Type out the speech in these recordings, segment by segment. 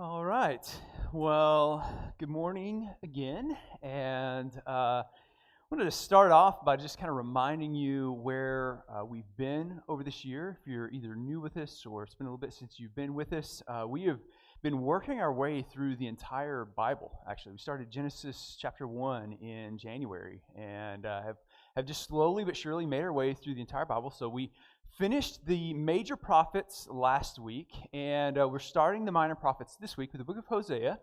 All right. Well, good morning again. And I wanted to start off by just kind of reminding you where we've been over this year. If you're either new with us or it's been a little bit since you've been with us, we have been working our way through the entire Bible, actually. We started Genesis chapter 1 in January and have just slowly but surely made our way through the entire Bible. So we finished the major prophets last week, and we're starting the minor prophets this week with the book of Hosea.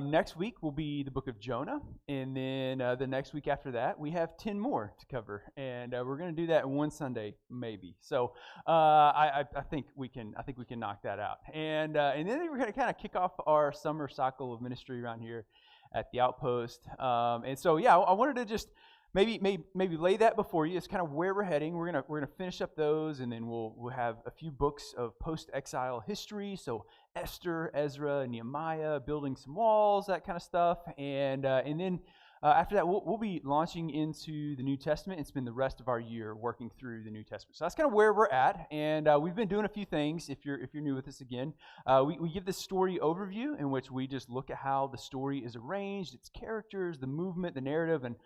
Next week will be the book of Jonah, and then the next week after that, we have 10 more to cover, and we're going to do that in one Sunday, maybe. So I think we can knock that out, and then we're going to kind of kick off our summer cycle of ministry around here at the Outpost. And so I wanted to just maybe lay that before you. It's kind of where we're heading. We're gonna finish up those, and then we'll have a few books of post-exile history. So Esther, Ezra, Nehemiah, building some walls, that kind of stuff. And then after that, we'll be launching into the New Testament and spend the rest of our year working through the New Testament. So that's kind of where we're at. And we've been doing a few things. If you're new with us again, we give this story overview in which we just look at how the story is arranged, its characters, the movement, the narrative, and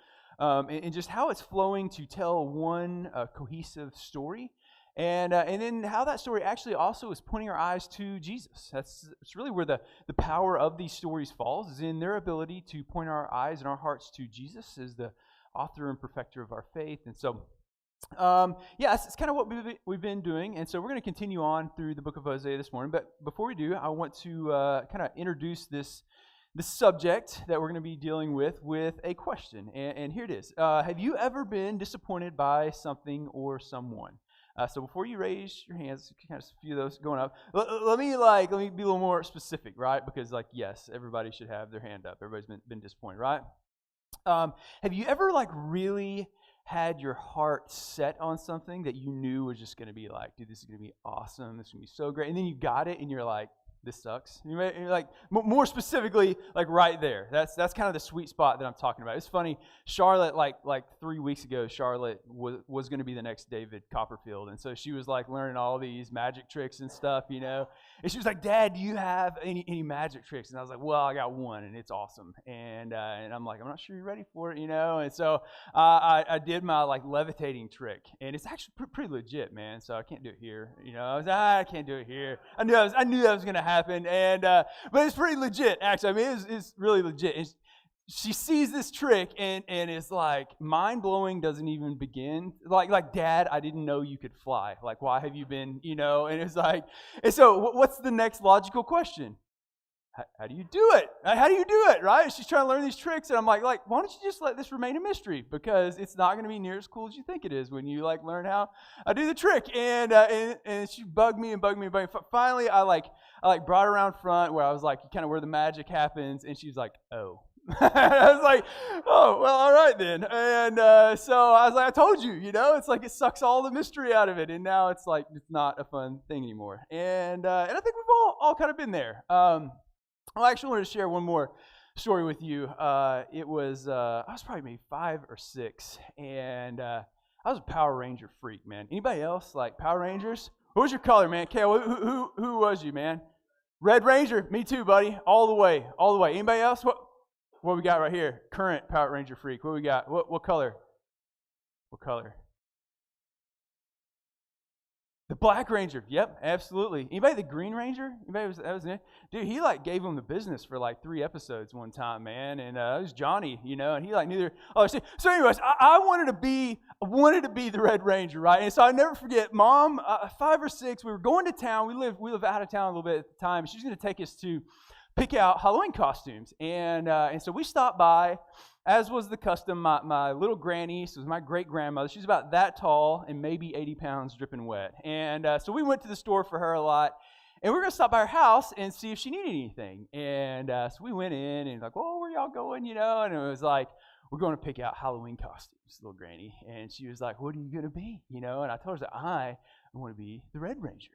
just how it's flowing to tell one cohesive story, and then how that story actually also is pointing our eyes to Jesus. It's really where the power of these stories falls, is in their ability to point our eyes and our hearts to Jesus as the author and perfecter of our faith. And so, it's kind of what we've been doing, and so we're going to continue on through the book of Hosea this morning. But before we do, I want to kind of introduce this subject that we're going to be dealing with a question, and here it is. Have you ever been disappointed by something or someone? So before you raise your hands, kind of a few of those going up, let me be a little more specific, right? Because yes, everybody should have their hand up. Everybody's been disappointed, right? Have you ever really had your heart set on something that you knew was just going to be dude, this is going to be awesome, this is going to be so great, and then you got it, and you're like, this sucks. You're more specifically, right there. That's kind of the sweet spot that I'm talking about. It's funny. Charlotte, like 3 weeks ago, Charlotte was going to be the next David Copperfield, and so she was learning all these magic tricks and stuff, And she was like, "Dad, do you have any magic tricks?" And I was like, "Well, I got one, and it's awesome." And I'm like, "I'm not sure you're ready for it, And so I did my levitating trick, and it's actually pretty legit, man. So I can't do it here, I was I can't do it here. I knew that was going to happen, and but it's pretty legit, actually. I mean, it's really legit. And she sees this trick, and it's mind blowing. Doesn't even begin. Dad, I didn't know you could fly. Why have you been, And it's and so what's the next logical question? How do you do it? How do you do it, right? She's trying to learn these tricks, and I'm like, why don't you just let this remain a mystery? Because it's not going to be near as cool as you think it is when you learn how I do the trick. And she bugged me. Finally, I brought her around front where I was kind of where the magic happens, and she was like, oh. I was like, oh, well, all right then. And so I was like, I told you, it's it sucks all the mystery out of it, and now it's it's not a fun thing anymore. And I think we've all kind of been there. I actually wanted to share one more story with you. It was, I was probably maybe 5 or 6, and I was a Power Ranger freak, man. Anybody else like Power Rangers? What was your color, man? Kale, who was you, man? Red Ranger? Me too, buddy. All the way. Anybody else? What we got right here? Current Power Ranger freak. What we got? What color? What color? The Black Ranger. Yep, absolutely. Anybody the Green Ranger? That was it? Dude, he gave him the business for 3 episodes one time, man. And it was Johnny, and he knew their. Oh, so anyways, I wanted to be the Red Ranger, right? And so I never forget, Mom, 5 or 6, we were going to town. We live out of town a little bit at the time. She's going to take us to pick out Halloween costumes, and so we stopped by. As was the custom, my little granny, so it was my great-grandmother, she's about that tall and maybe 80 pounds dripping wet. And so we went to the store for her a lot, and we were going to stop by her house and see if she needed anything. And so we went in, and where y'all going, And it was we're going to pick out Halloween costumes, little granny. And she was like, what are you going to be, And I told her that I want to be the Red Ranger,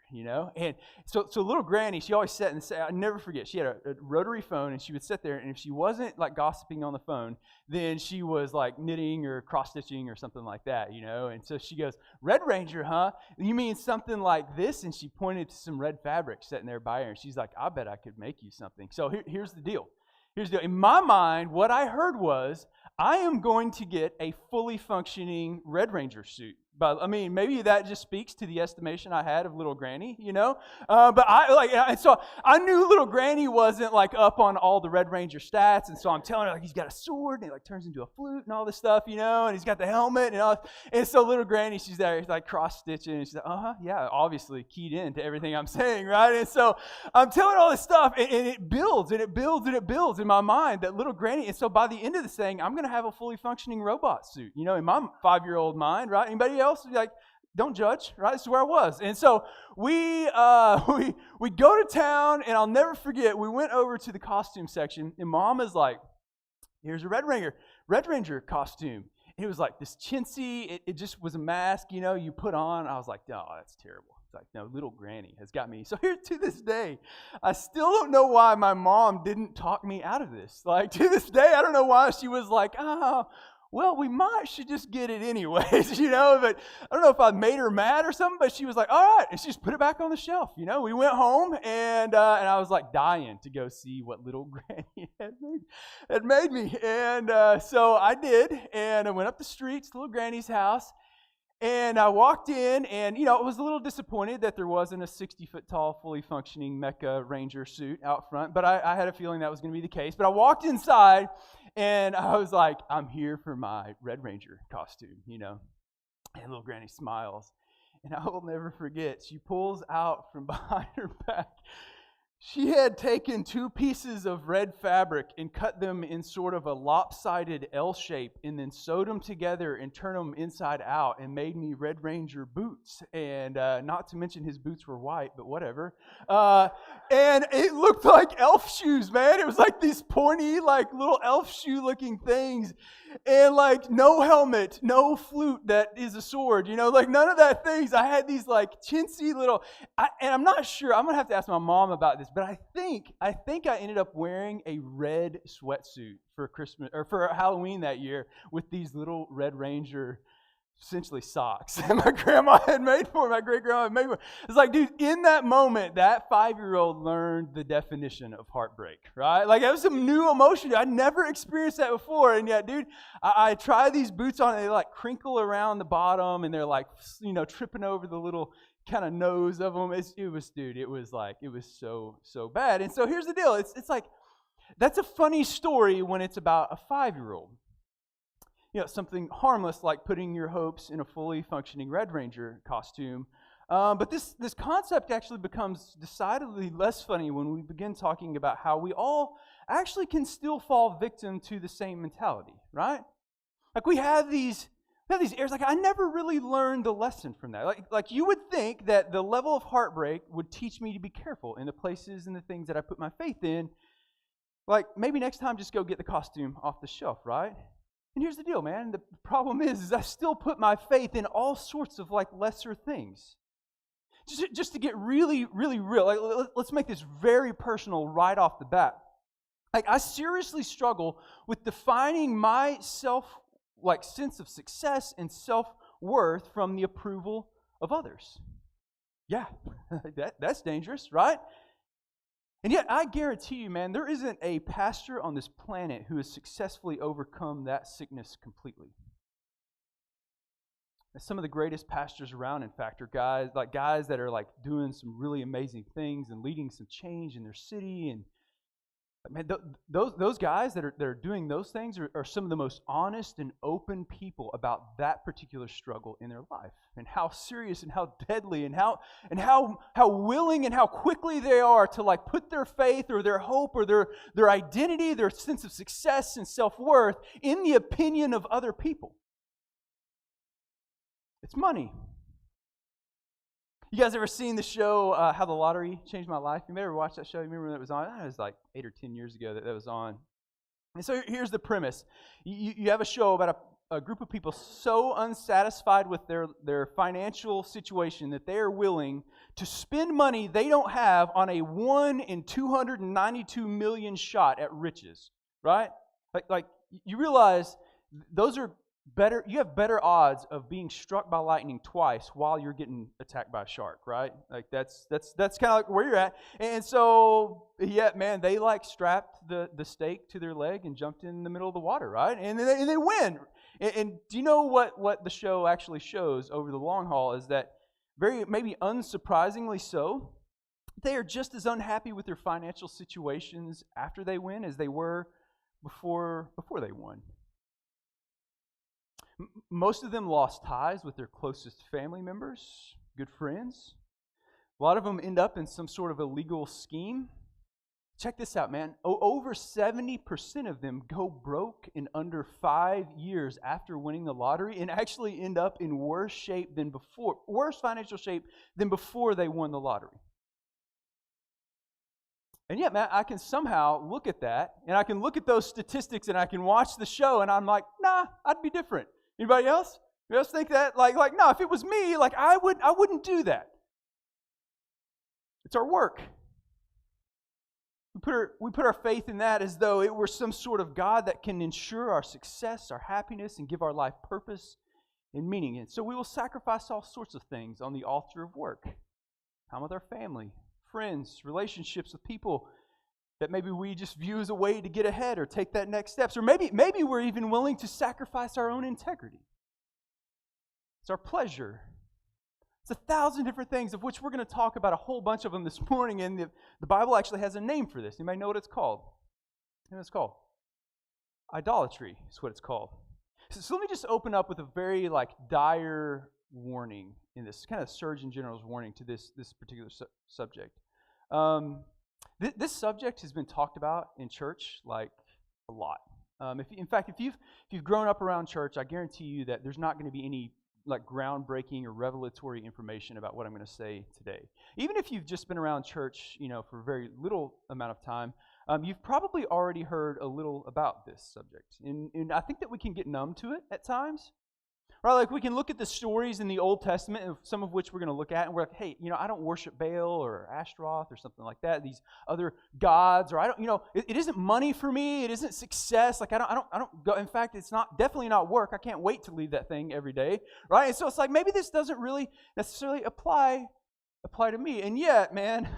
And so little Granny, she always sat and said, I never forget, she had a rotary phone, and she would sit there, and if she wasn't like gossiping on the phone, then she was like knitting or cross-stitching or something like that, And so she goes, Red Ranger, huh? You mean something like this? And she pointed to some red fabric sitting there by her, and she's like, I bet I could make you something. So here's the deal. In my mind, what I heard was, I am going to get a fully functioning Red Ranger suit. But I mean, maybe that just speaks to the estimation I had of little Granny, But and so I knew little Granny wasn't like up on all the Red Ranger stats, and so I'm telling her like he's got a sword and it like turns into a flute and all this stuff, and he's got the helmet and all. And so little Granny, she's there, like cross stitching, and she's like, yeah, obviously keyed in to everything I'm saying, right? And so I'm telling all this stuff, and it builds and it builds and it builds in my mind that little Granny. And so by the end of this thing, I'm going to have a fully functioning robot suit, in my 5-year-old mind, right? Anybody else? Like, don't judge, right? This is where I was. And so we go to town, and I'll never forget, we went over to the costume section, and Mom is like, here's a Red Ranger costume. And it was like this chintzy, it just was a mask, you put on. I was like, oh, that's terrible. It's like, no, little Granny has got me. So here to this day, I still don't know why my mom didn't talk me out of this. Like, to this day, I don't know why she was like, well, we should just get it anyways, but I don't know if I made her mad or something, but she was like, all right, and she just put it back on the shelf, We went home, and I was like dying to go see what little Granny had made me, and so I did, and I went up the streets to little Granny's house, and I walked in, and, I was a little disappointed that there wasn't a 60-foot-tall, fully functioning Mecha Ranger suit out front, but I had a feeling that was going to be the case. But I walked inside, and I was like, I'm here for my Red Ranger costume, And little Granny smiles, and I will never forget, she pulls out from behind her back. She had taken 2 pieces of red fabric and cut them in sort of a lopsided L shape, and then sewed them together and turned them inside out and made me Red Ranger boots. And not to mention his boots were white, but whatever. And it looked like elf shoes, man. It was like these pointy, like little elf shoe looking things. And like no helmet, no flute that is a sword, like none of that things. I had these like chintzy little, and I'm not sure, I'm going to have to ask my mom about this, but I think I ended up wearing a red sweatsuit for Christmas, or for Halloween that year, with these little Red Ranger essentially socks that my grandma had made for me, my great-grandma had made for me. It's like, dude, in that moment, that 5-year-old learned the definition of heartbreak, right? Like, that was some new emotion. I'd never experienced that before, and yet, dude, I try these boots on, and they, like, crinkle around the bottom, and they're, like, tripping over the little kind of nose of them. It was so bad. And so here's the deal. It's like, that's a funny story when it's about a 5-year-old. Something harmless like putting your hopes in a fully functioning Red Ranger costume. But this concept actually becomes decidedly less funny when we begin talking about how we all actually can still fall victim to the same mentality, right? Like we have these errors. Like I never really learned the lesson from that. Like you would think that the level of heartbreak would teach me to be careful in the places and the things that I put my faith in. Like maybe next time just go get the costume off the shelf, right? And here's the deal, man. The problem is I still put my faith in all sorts of like lesser things. Just to get really, really real, like, let's make this very personal right off the bat. Like I seriously struggle with defining my sense of success and self-worth from the approval of others. Yeah, that's dangerous, right? And yet, I guarantee you, man, there isn't a pastor on this planet who has successfully overcome that sickness completely. Some of the greatest pastors around, in fact, are guys that are like doing some really amazing things and leading some change in their city. And man, those guys that are doing those things are some of the most honest and open people about that particular struggle in their life, and how serious and how deadly and how willing and how quickly they are to like put their faith or their hope or their identity, their sense of success and self-worth in the opinion of other people. It's money. You guys ever seen the show How the Lottery Changed My Life? You ever watched that show? You remember when it was on? It was like 8 or 10 years ago that was on. And so here's the premise. You have a show about a group of people so unsatisfied with their financial situation that they are willing to spend money they don't have on a 1 in 292 million shot at riches, right? Like you realize those are better. You have better odds of being struck by lightning twice while you're getting attacked by a shark, right? Like that's kind of like where you're at. And so, yeah, man, they like strapped the stake to their leg and jumped in the middle of the water, right? And they win. And do you know what the show actually shows over the long haul is that maybe unsurprisingly so, they are just as unhappy with their financial situations after they win as they were before they won. Most of them lost ties with their closest family members, good friends. A lot of them end up in some sort of illegal scheme. Check this out, man. Over 70% of them go broke in under 5 years after winning the lottery and actually end up in worse financial shape than before they won the lottery. And yet, man, I can somehow look at that, and I can look at those statistics, and I can watch the show, and I'm like, nah, I'd be different. Anybody else? You guys think that? Like, no, if it was me, like I wouldn't do that. It's our work. We put our faith in that as though it were some sort of God that can ensure our success, our happiness, and give our life purpose and meaning. And so we will sacrifice all sorts of things on the altar of work. Time with our family, friends, relationships with people that maybe we just view as a way to get ahead or take that next steps. Or maybe we're even willing to sacrifice our own integrity. It's our pleasure. It's 1,000 different things of which we're going to talk about a whole bunch of them this morning. And the Bible actually has a name for this. You may know what it's called. You know what it's called? Idolatry is what it's called. So let me just open up with a very dire warning in this, kind of Surgeon General's warning to this particular subject. This subject has been talked about in church a lot. If you've grown up around church, I guarantee you that there's not going to be any groundbreaking or revelatory information about what I'm going to say today. Even if you've just been around church, for a very little amount of time, you've probably already heard a little about this subject. And I think that we can get numb to it at times. Right, like we can look at the stories in the Old Testament, some of which we're going to look at, and we're like, hey, I don't worship Baal or Ashtaroth or something like that. These other gods, or I don't, it isn't money for me. It isn't success. Like I don't go. In fact, it's definitely not work. I can't wait to leave that thing every day, right? And so it's like maybe this doesn't really necessarily apply to me. And yet, man,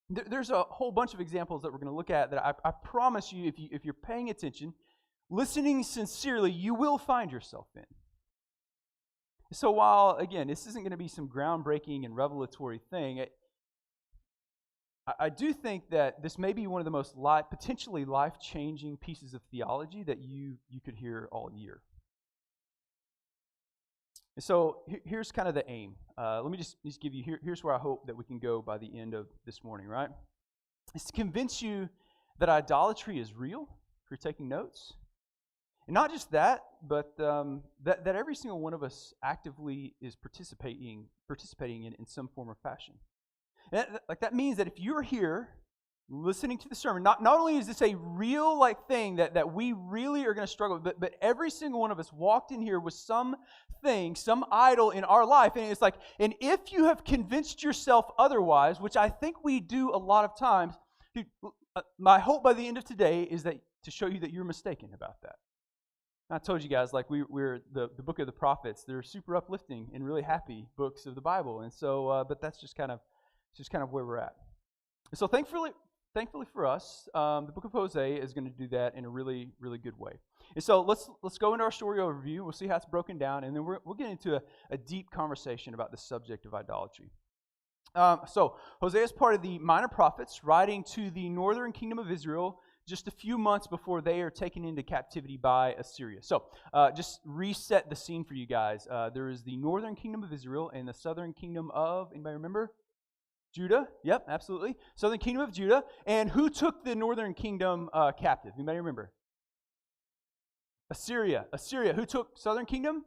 there's a whole bunch of examples that we're going to look at that I promise you, if you're paying attention, listening sincerely, you will find yourself in. So while, again, this isn't going to be some groundbreaking and revelatory thing, I do think that this may be one of the most potentially life-changing pieces of theology that you could hear all year. And so here's kind of the aim. Let me just give you, here's where I hope that we can go by the end of this morning, right? It's to convince you that idolatry is real, if you're taking notes. And not just that, but that every single one of us actively is participating in some form or fashion. And that means that if you're here listening to the sermon, not only is this a real thing that we really are going to struggle with, but every single one of us walked in here with something, some idol in our life. And it's and if you have convinced yourself otherwise, which I think we do a lot of times, my hope by the end of today is that to show you that you're mistaken about that. I told you guys, we're the book of the prophets. They're super uplifting and really happy books of the Bible, and so, but that's just kind of where we're at. And so, thankfully for us, the book of Hosea is going to do that in a really, really good way. And so, let's go into our story overview. We'll see how it's broken down, and then we'll get into a deep conversation about the subject of idolatry. So, Hosea is part of the minor prophets, writing to the northern kingdom of Israel, just a few months before they are taken into captivity by Assyria. So, just reset the scene for you guys. There is the northern kingdom of Israel and the southern kingdom of, anybody remember? Judah. Yep, absolutely. Southern kingdom of Judah. And who took the northern kingdom captive? Anybody remember? Assyria. Who took southern kingdom?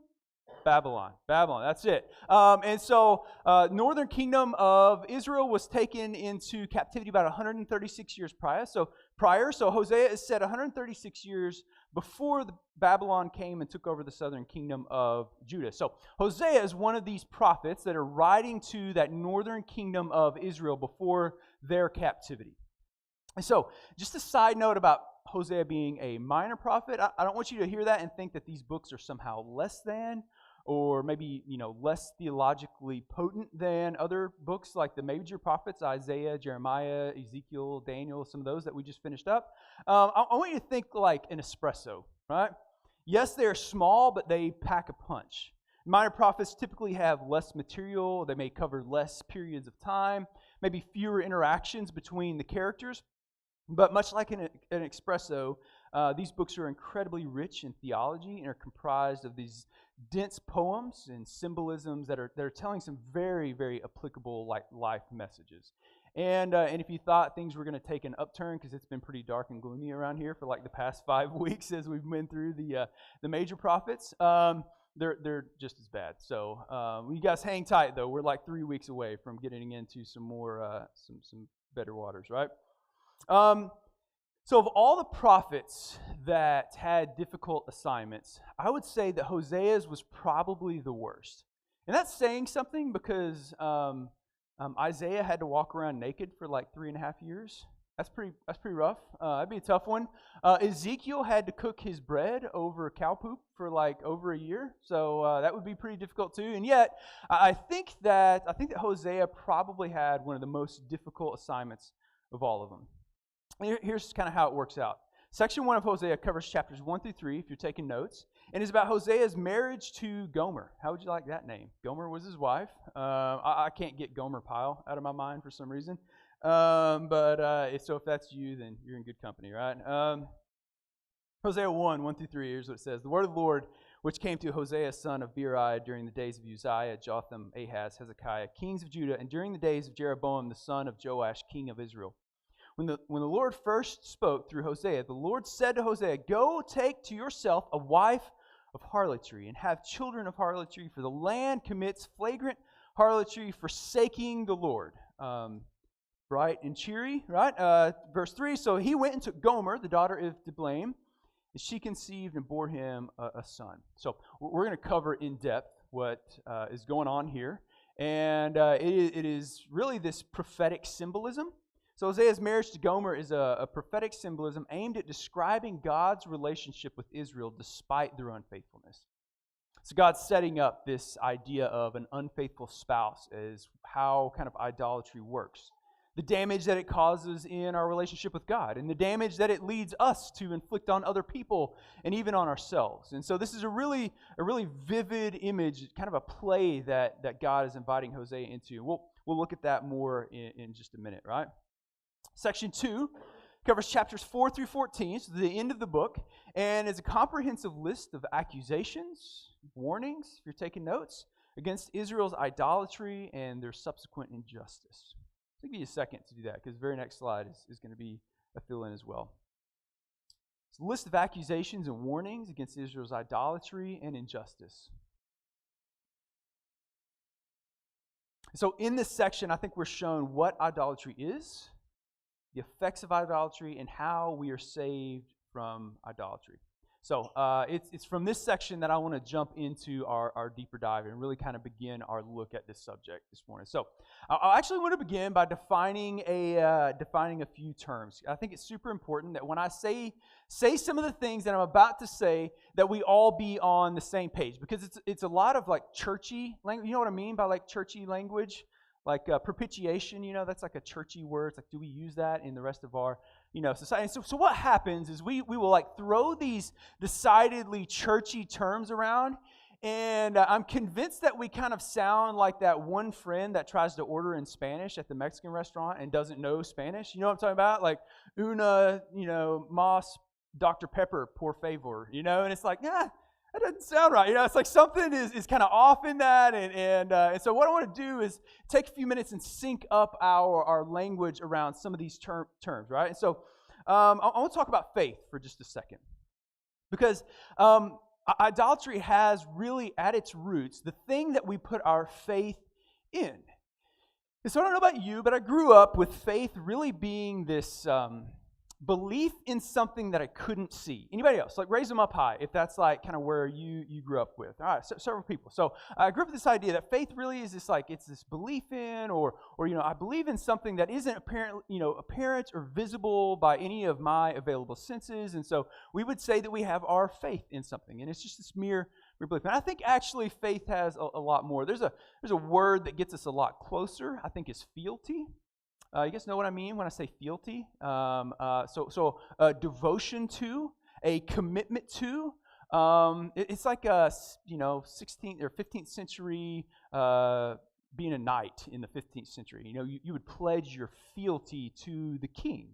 Babylon, that's it. And so northern kingdom of Israel was taken into captivity about 136 years prior. So Hosea is set 136 years before Babylon came and took over the southern kingdom of Judah. So Hosea is one of these prophets that are writing to that northern kingdom of Israel before their captivity. And so, just a side note about Hosea being a minor prophet, I don't want you to hear that and think that these books are somehow less than, or maybe, less theologically potent than other books like the major prophets, Isaiah, Jeremiah, Ezekiel, Daniel, some of those that we just finished up. I want you to think like an espresso, right? Yes, they're small, but they pack a punch. Minor prophets typically have less material. They may cover less periods of time, maybe fewer interactions between the characters. But much like an espresso, these books are incredibly rich in theology and are comprised of these dense poems and symbolisms that are telling some very, very applicable life messages. And if you thought things were going to take an upturn, because it's been pretty dark and gloomy around here for like the past 5 weeks as we've been through the major prophets, they're just as bad. So you guys hang tight though. We're like 3 weeks away from getting into some more some better waters, right? So of all the prophets that had difficult assignments, I would say that Hosea's was probably the worst. And that's saying something because Isaiah had to walk around naked for like 3.5 years. That's pretty rough. That'd be a tough one. Ezekiel had to cook his bread over cow poop for like over a year, so that would be pretty difficult too. And yet, I think that Hosea probably had one of the most difficult assignments of all of them. Here's kind of how it works out. Section 1 of Hosea covers chapters 1 through 3, if you're taking notes, and is about Hosea's marriage to Gomer. How would you like that name? Gomer was his wife. I can't get Gomer Pyle out of my mind for some reason. So if that's you, then you're in good company, right? Hosea 1 through 3, here's what it says. The word of the Lord, which came to Hosea, son of Beeri, during the days of Uzziah, Jotham, Ahaz, Hezekiah, kings of Judah, and during the days of Jeroboam, the son of Joash, king of Israel. When the Lord first spoke through Hosea, the Lord said to Hosea, "Go take to yourself a wife of harlotry and have children of harlotry, for the land commits flagrant harlotry, forsaking the Lord." Bright and cheery, right? Verse 3, so he went and took Gomer, the daughter of Diblaim, and she conceived and bore him a son. So we're going to cover in depth what is going on here. And it is really this prophetic symbolism. So Hosea's marriage to Gomer is a prophetic symbolism aimed at describing God's relationship with Israel despite their unfaithfulness. So God's setting up this idea of an unfaithful spouse as how kind of idolatry works. The damage that it causes in our relationship with God, and the damage that it leads us to inflict on other people and even on ourselves. And so this is a really vivid image, kind of a play that God is inviting Hosea into. We'll look at that more in just a minute, right? Section 2 covers chapters 4 through 14, so the end of the book, and is a comprehensive list of accusations, warnings, if you're taking notes, against Israel's idolatry and their subsequent injustice. I'll give you a second to do that, because the very next slide is going to be a fill-in as well. It's a list of accusations and warnings against Israel's idolatry and injustice. So in this section, I think we're shown what idolatry is, the effects of idolatry, and how we are saved from idolatry. So it's from this section that I want to jump into our deeper dive and really kind of begin our look at this subject this morning. So I actually want to begin by defining a few terms. I think it's super important that when I say some of the things that I'm about to say, that we all be on the same page, because it's a lot of like churchy language. You know what I mean by like churchy language? Like propitiation, that's like a churchy word. It's like, do we use that in the rest of our, society? So what happens is we will like throw these decidedly churchy terms around, and I'm convinced that we kind of sound like that one friend that tries to order in Spanish at the Mexican restaurant and doesn't know Spanish. You know what I'm talking about? Like, una, mas, Dr. Pepper, por favor, and it's like, that doesn't sound right. It's like something is kind of off in that. And so what I want to do is take a few minutes and sync up our language around some of these terms, right? And so I want to talk about faith for just a second. Because idolatry has really at its roots the thing that we put our faith in. And so I don't know about you, but I grew up with faith really being this belief in something that I couldn't see. Anybody else? Like, raise them up high if that's like kind of where you grew up with. All right, several people. So I grew up with this idea that faith really is this like, it's this belief in, or I believe in something that isn't apparent or visible by any of my available senses. And so we would say that we have our faith in something, and it's just this mere belief. And I think actually faith has a lot more. There's a word that gets us a lot closer. I think is fealty. You guys know what I mean when I say fealty? So devotion to, a commitment to. It's like a 16th or 15th century being a knight in the 15th century. You would pledge your fealty to the king,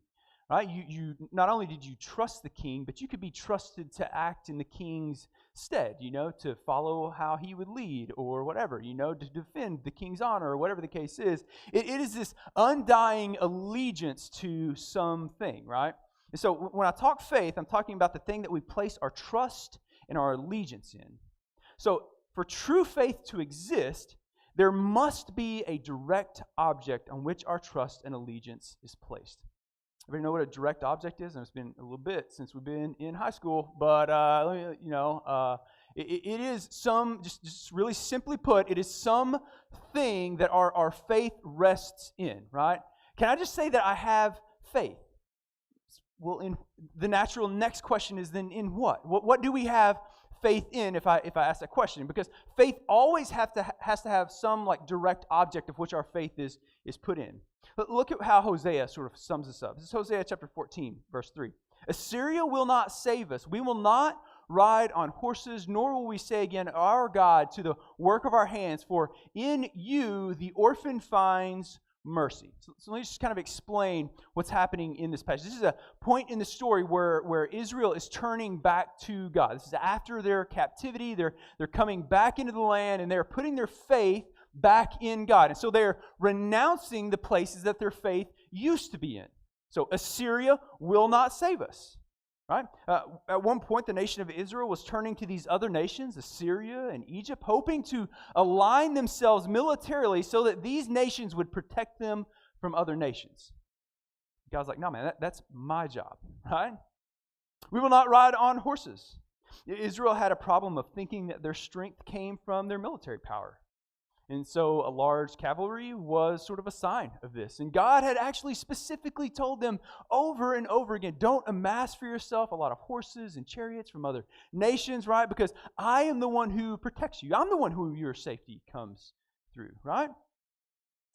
right? You not only did you trust the king, but you could be trusted to act in the king's stead, to follow how he would lead or whatever, to defend the king's honor or whatever the case is. It is this undying allegiance to something, right? And so when I talk faith, I'm talking about the thing that we place our trust and our allegiance in. So for true faith to exist, there must be a direct object on which our trust and allegiance is placed. Everybody know what a direct object is? And it's been a little bit since we've been in high school, but it is some, just really simply put, it is something that our faith rests in, right? Can I just say that I have faith? Well, in the natural next question is then in what? What do we have faith in if I ask that question? Because faith always has to have some like direct object of which our faith is put in. But look at how Hosea sort of sums this up. This is Hosea chapter 14, verse 3. Assyria will not save us. We will not ride on horses, nor will we say again, our God, to the work of our hands, for in you the orphan finds mercy. So let me just kind of explain what's happening in this passage. This is a point in the story where Israel is turning back to God. This is after their captivity. They're coming back into the land, and they're putting their faith back in God. And so they're renouncing the places that their faith used to be in. So Assyria will not save us. Right? At one point, the nation of Israel was turning to these other nations, Assyria and Egypt, hoping to align themselves militarily so that these nations would protect them from other nations. God's like, no, man, that's my job, right? We will not ride on horses. Israel had a problem of thinking that their strength came from their military power. And so a large cavalry was sort of a sign of this. And God had actually specifically told them over and over again, don't amass for yourself a lot of horses and chariots from other nations, right? Because I am the one who protects you. I'm the one who your safety comes through, right?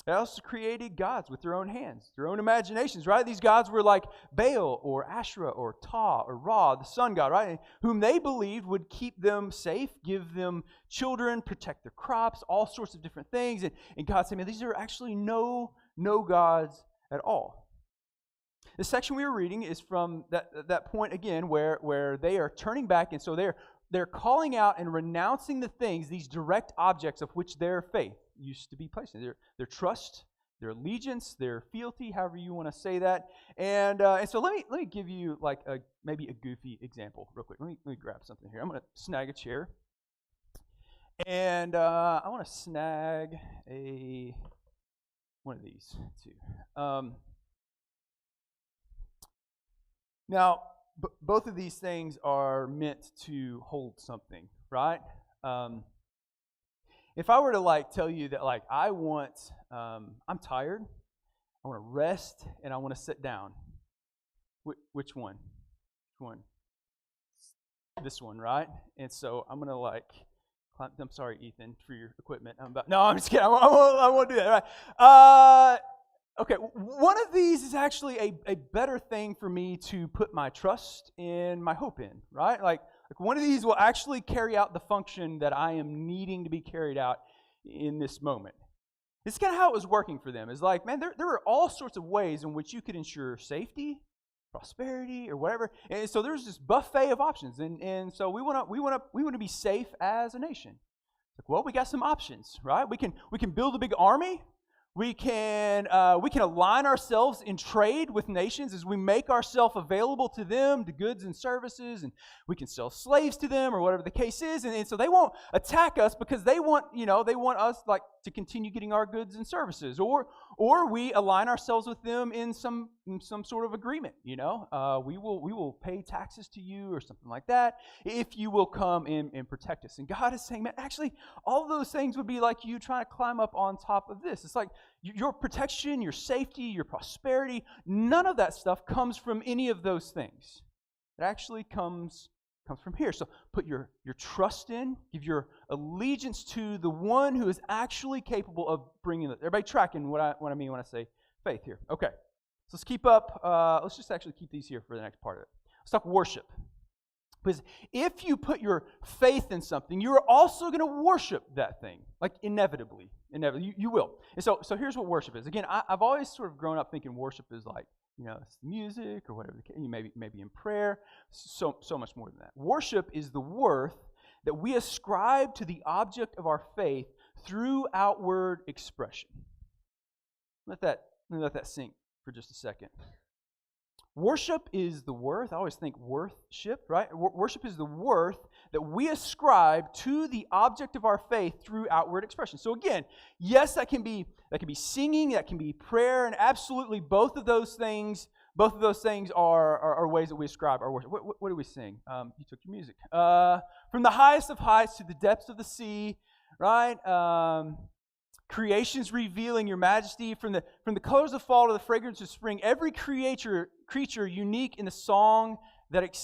They also created gods with their own hands, their own imaginations, right? These gods were like Baal or Asherah or Ptah or Ra, the sun god, right? Whom they believed would keep them safe, give them children, protect their crops, all sorts of different things. And God said, man, these are actually no gods at all. The section we were reading is from that point again where they are turning back, and so they're calling out and renouncing the things, these direct objects of which their faith used to be placed in. Their trust, their allegiance, their fealty, however you want to say that. And so let me give you like maybe a goofy example real quick. Let me grab something here. I'm going to snag a chair. And I want to snag one of these too. Now, both of these things are meant to hold something, right? If I were to like tell you that like I'm tired, I want to rest, and I want to sit down, which one? Which one? This one, right? And so I'm gonna like climb. I'm sorry, Ethan, for your equipment. No, I'm just kidding. I won't do that. Right? Okay, one of these is actually a better thing for me to put my trust and my hope in, right? Like one of these will actually carry out the function that I am needing to be carried out in this moment. It's kind of how it was working for them. It's like, man, there are all sorts of ways in which you could ensure safety, prosperity, or whatever. And so there's this buffet of options. And so we want to be safe as a nation. Like, well, we got some options, right? We can build a big army. We can align ourselves in trade with nations as we make ourselves available to them, to goods and services, and we can sell slaves to them or whatever the case is. And so they won't attack us because they want us like to continue getting our goods and services. Or we align ourselves with them in some sort of agreement. We will pay taxes to you or something like that if you will come and protect us. And God is saying, man, actually, all of those things would be like you trying to climb up on top of this. It's like your protection, your safety, your prosperity, none of that stuff comes from any of those things. It actually comes from here. So put your trust in, give your allegiance to the one who is actually capable of bringing it. Everybody tracking what I mean when I say faith here? Okay. So let's keep up. Let's just actually keep these here for the next part of it. Let's talk worship. Because if you put your faith in something, you're also going to worship that thing, like inevitably. You will. And so here's what worship is. Again, I've always sort of grown up thinking worship is like, it's music or whatever. Maybe in prayer. So much more than that. Worship is the worth that we ascribe to the object of our faith through outward expression. Let that sink for just a second. Worship is the worth. I always think worthship, right? Worship is the worth that we ascribe to the object of our faith through outward expression. So again, yes, that can be singing, that can be prayer, and absolutely both of those things are ways that we ascribe our worship. What do we sing? You took your music. From the highest of heights to the depths of the sea, right? Creation's revealing your majesty, from the colors of fall to the fragrance of spring. Every creature unique in the song that it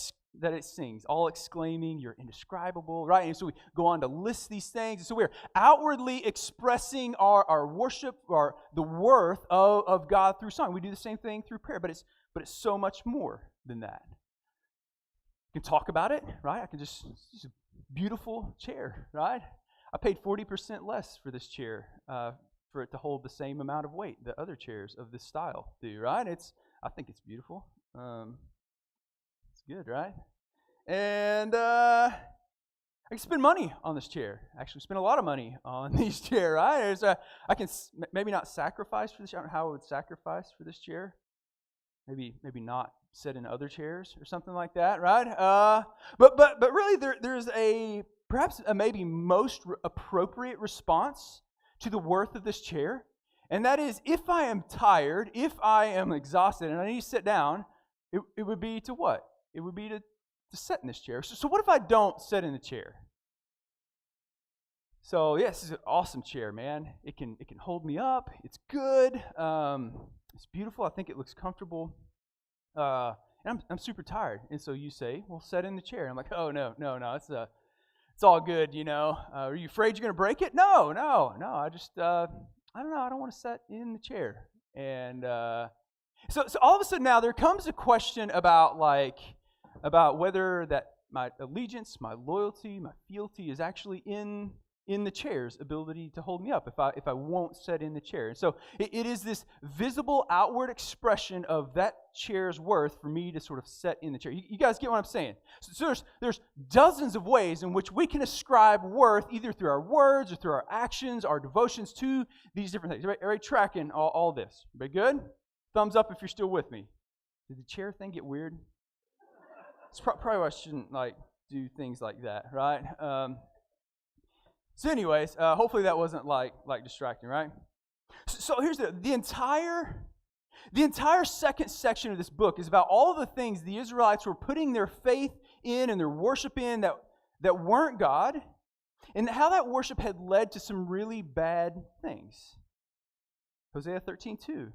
sings, all exclaiming, "You're indescribable," right? And so we go on to list these things. And so we're outwardly expressing our worship, or the worth of God through song. We do the same thing through prayer, but it's so much more than that. You can talk about it, right? It's a beautiful chair, right? I paid 40% less for this chair for it to hold the same amount of weight that other chairs of this style do, right? I think it's beautiful. It's good, right? And I can spend money on this chair. Actually, spend a lot of money on these chairs, right? I can maybe not sacrifice for this chair. I don't know how I would sacrifice for this chair. Maybe not sit in other chairs or something like that, right? But really, there's perhaps a maybe most appropriate response to the worth of this chair. And that is, if I am tired, if I am exhausted, and I need to sit down, it would be to what? It would be to sit in this chair. So what if I don't sit in the chair? So this is an awesome chair, man. It can hold me up. It's good. It's beautiful. I think it looks comfortable. And I'm super tired. And so you say, well, sit in the chair. I'm like, oh, no. It's all good, Are you afraid you're going to break it? No. I just, I don't know. I don't want to sit in the chair. And so all of a sudden now there comes a question about whether that my allegiance, my loyalty, my fealty is actually in the chair's ability to hold me up if I won't sit in the chair. And so it is this visible outward expression of that chair's worth for me to sort of sit in the chair. You guys get what I'm saying? So there's dozens of ways in which we can ascribe worth either through our words or through our actions, our devotions to these different things. Everybody tracking all this? Everybody good? Thumbs up if you're still with me. Did the chair thing get weird? It's probably why I shouldn't do things like that, right? So anyways, hopefully that wasn't like distracting, right? So here's the entire second section of this book is about all of the things the Israelites were putting their faith in and their worship in that weren't God, and how that worship had led to some really bad things. Hosea 13:2.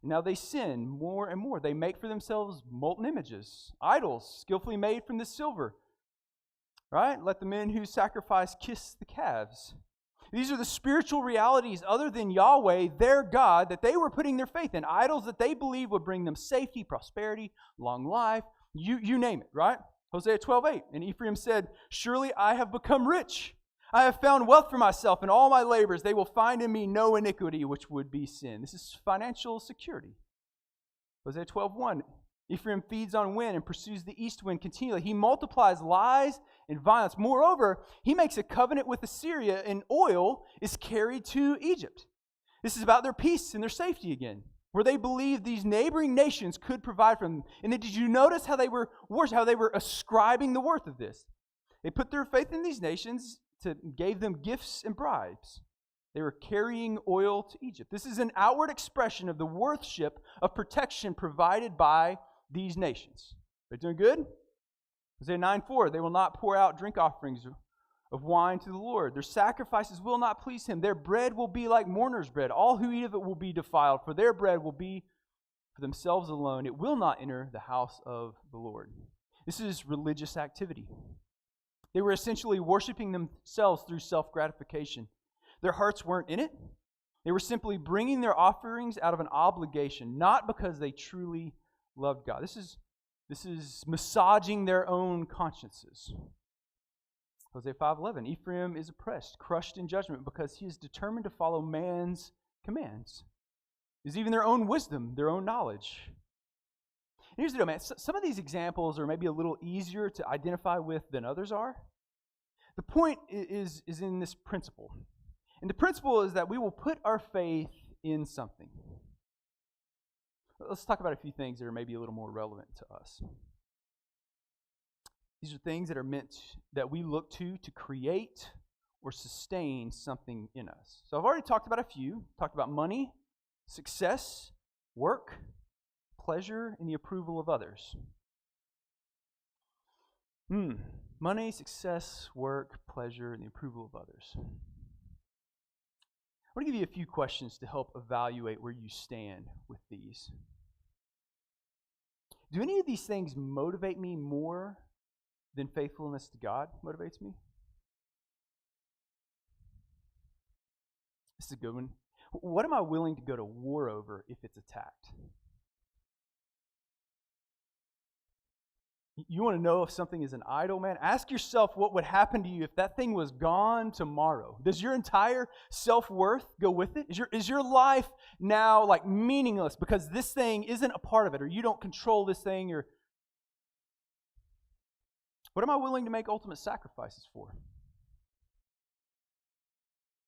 Now they sin more and more. They make for themselves molten images, idols skillfully made from the silver. Right? Let the men who sacrifice kiss the calves. These are the spiritual realities other than Yahweh, their God, that they were putting their faith in. Idols that they believe would bring them safety, prosperity, long life. You name it, right? Hosea 12:8. And Ephraim said, "Surely I have become rich. I have found wealth for myself in all my labors. They will find in me no iniquity, which would be sin." This is financial security. Hosea 12:1. Ephraim feeds on wind and pursues the east wind continually. He multiplies lies and violence. Moreover, he makes a covenant with Assyria, and oil is carried to Egypt. This is about their peace and their safety again, where they believed these neighboring nations could provide for them. And then did you notice how they were ascribing the worth of this? They put their faith in these nations, gave them gifts and bribes. They were carrying oil to Egypt. This is an outward expression of the worship of protection provided by these nations. They're doing good? Hosea 9:4, they will not pour out drink offerings of wine to the Lord. Their sacrifices will not please him. Their bread will be like mourner's bread. All who eat of it will be defiled, for their bread will be for themselves alone. It will not enter the house of the Lord. This is religious activity. They were essentially worshiping themselves through self-gratification. Their hearts weren't in it. They were simply bringing their offerings out of an obligation, not because they truly loved God. This is massaging their own consciences. Hosea 5:11, Ephraim is oppressed, crushed in judgment, because he is determined to follow man's commands. It's even their own wisdom, their own knowledge. And here's the deal, man. Some of these examples are maybe a little easier to identify with than others are. The point is in this principle. And the principle is that we will put our faith in something. Let's talk about a few things that are maybe a little more relevant to us. These are things that are meant that we look to create or sustain something in us. So I've already talked about a few. Talked about money, success, work, pleasure, and the approval of others. Money, success, work, pleasure, and the approval of others. I want to give you a few questions to help evaluate where you stand with these. Do any of these things motivate me more than faithfulness to God motivates me? This is a good one. What am I willing to go to war over if it's attacked? You want to know if something is an idol, man? Ask yourself what would happen to you if that thing was gone tomorrow. Does your entire self-worth go with it? Is your life now like meaningless because this thing isn't a part of it, or you don't control this thing? Or what am I willing to make ultimate sacrifices for?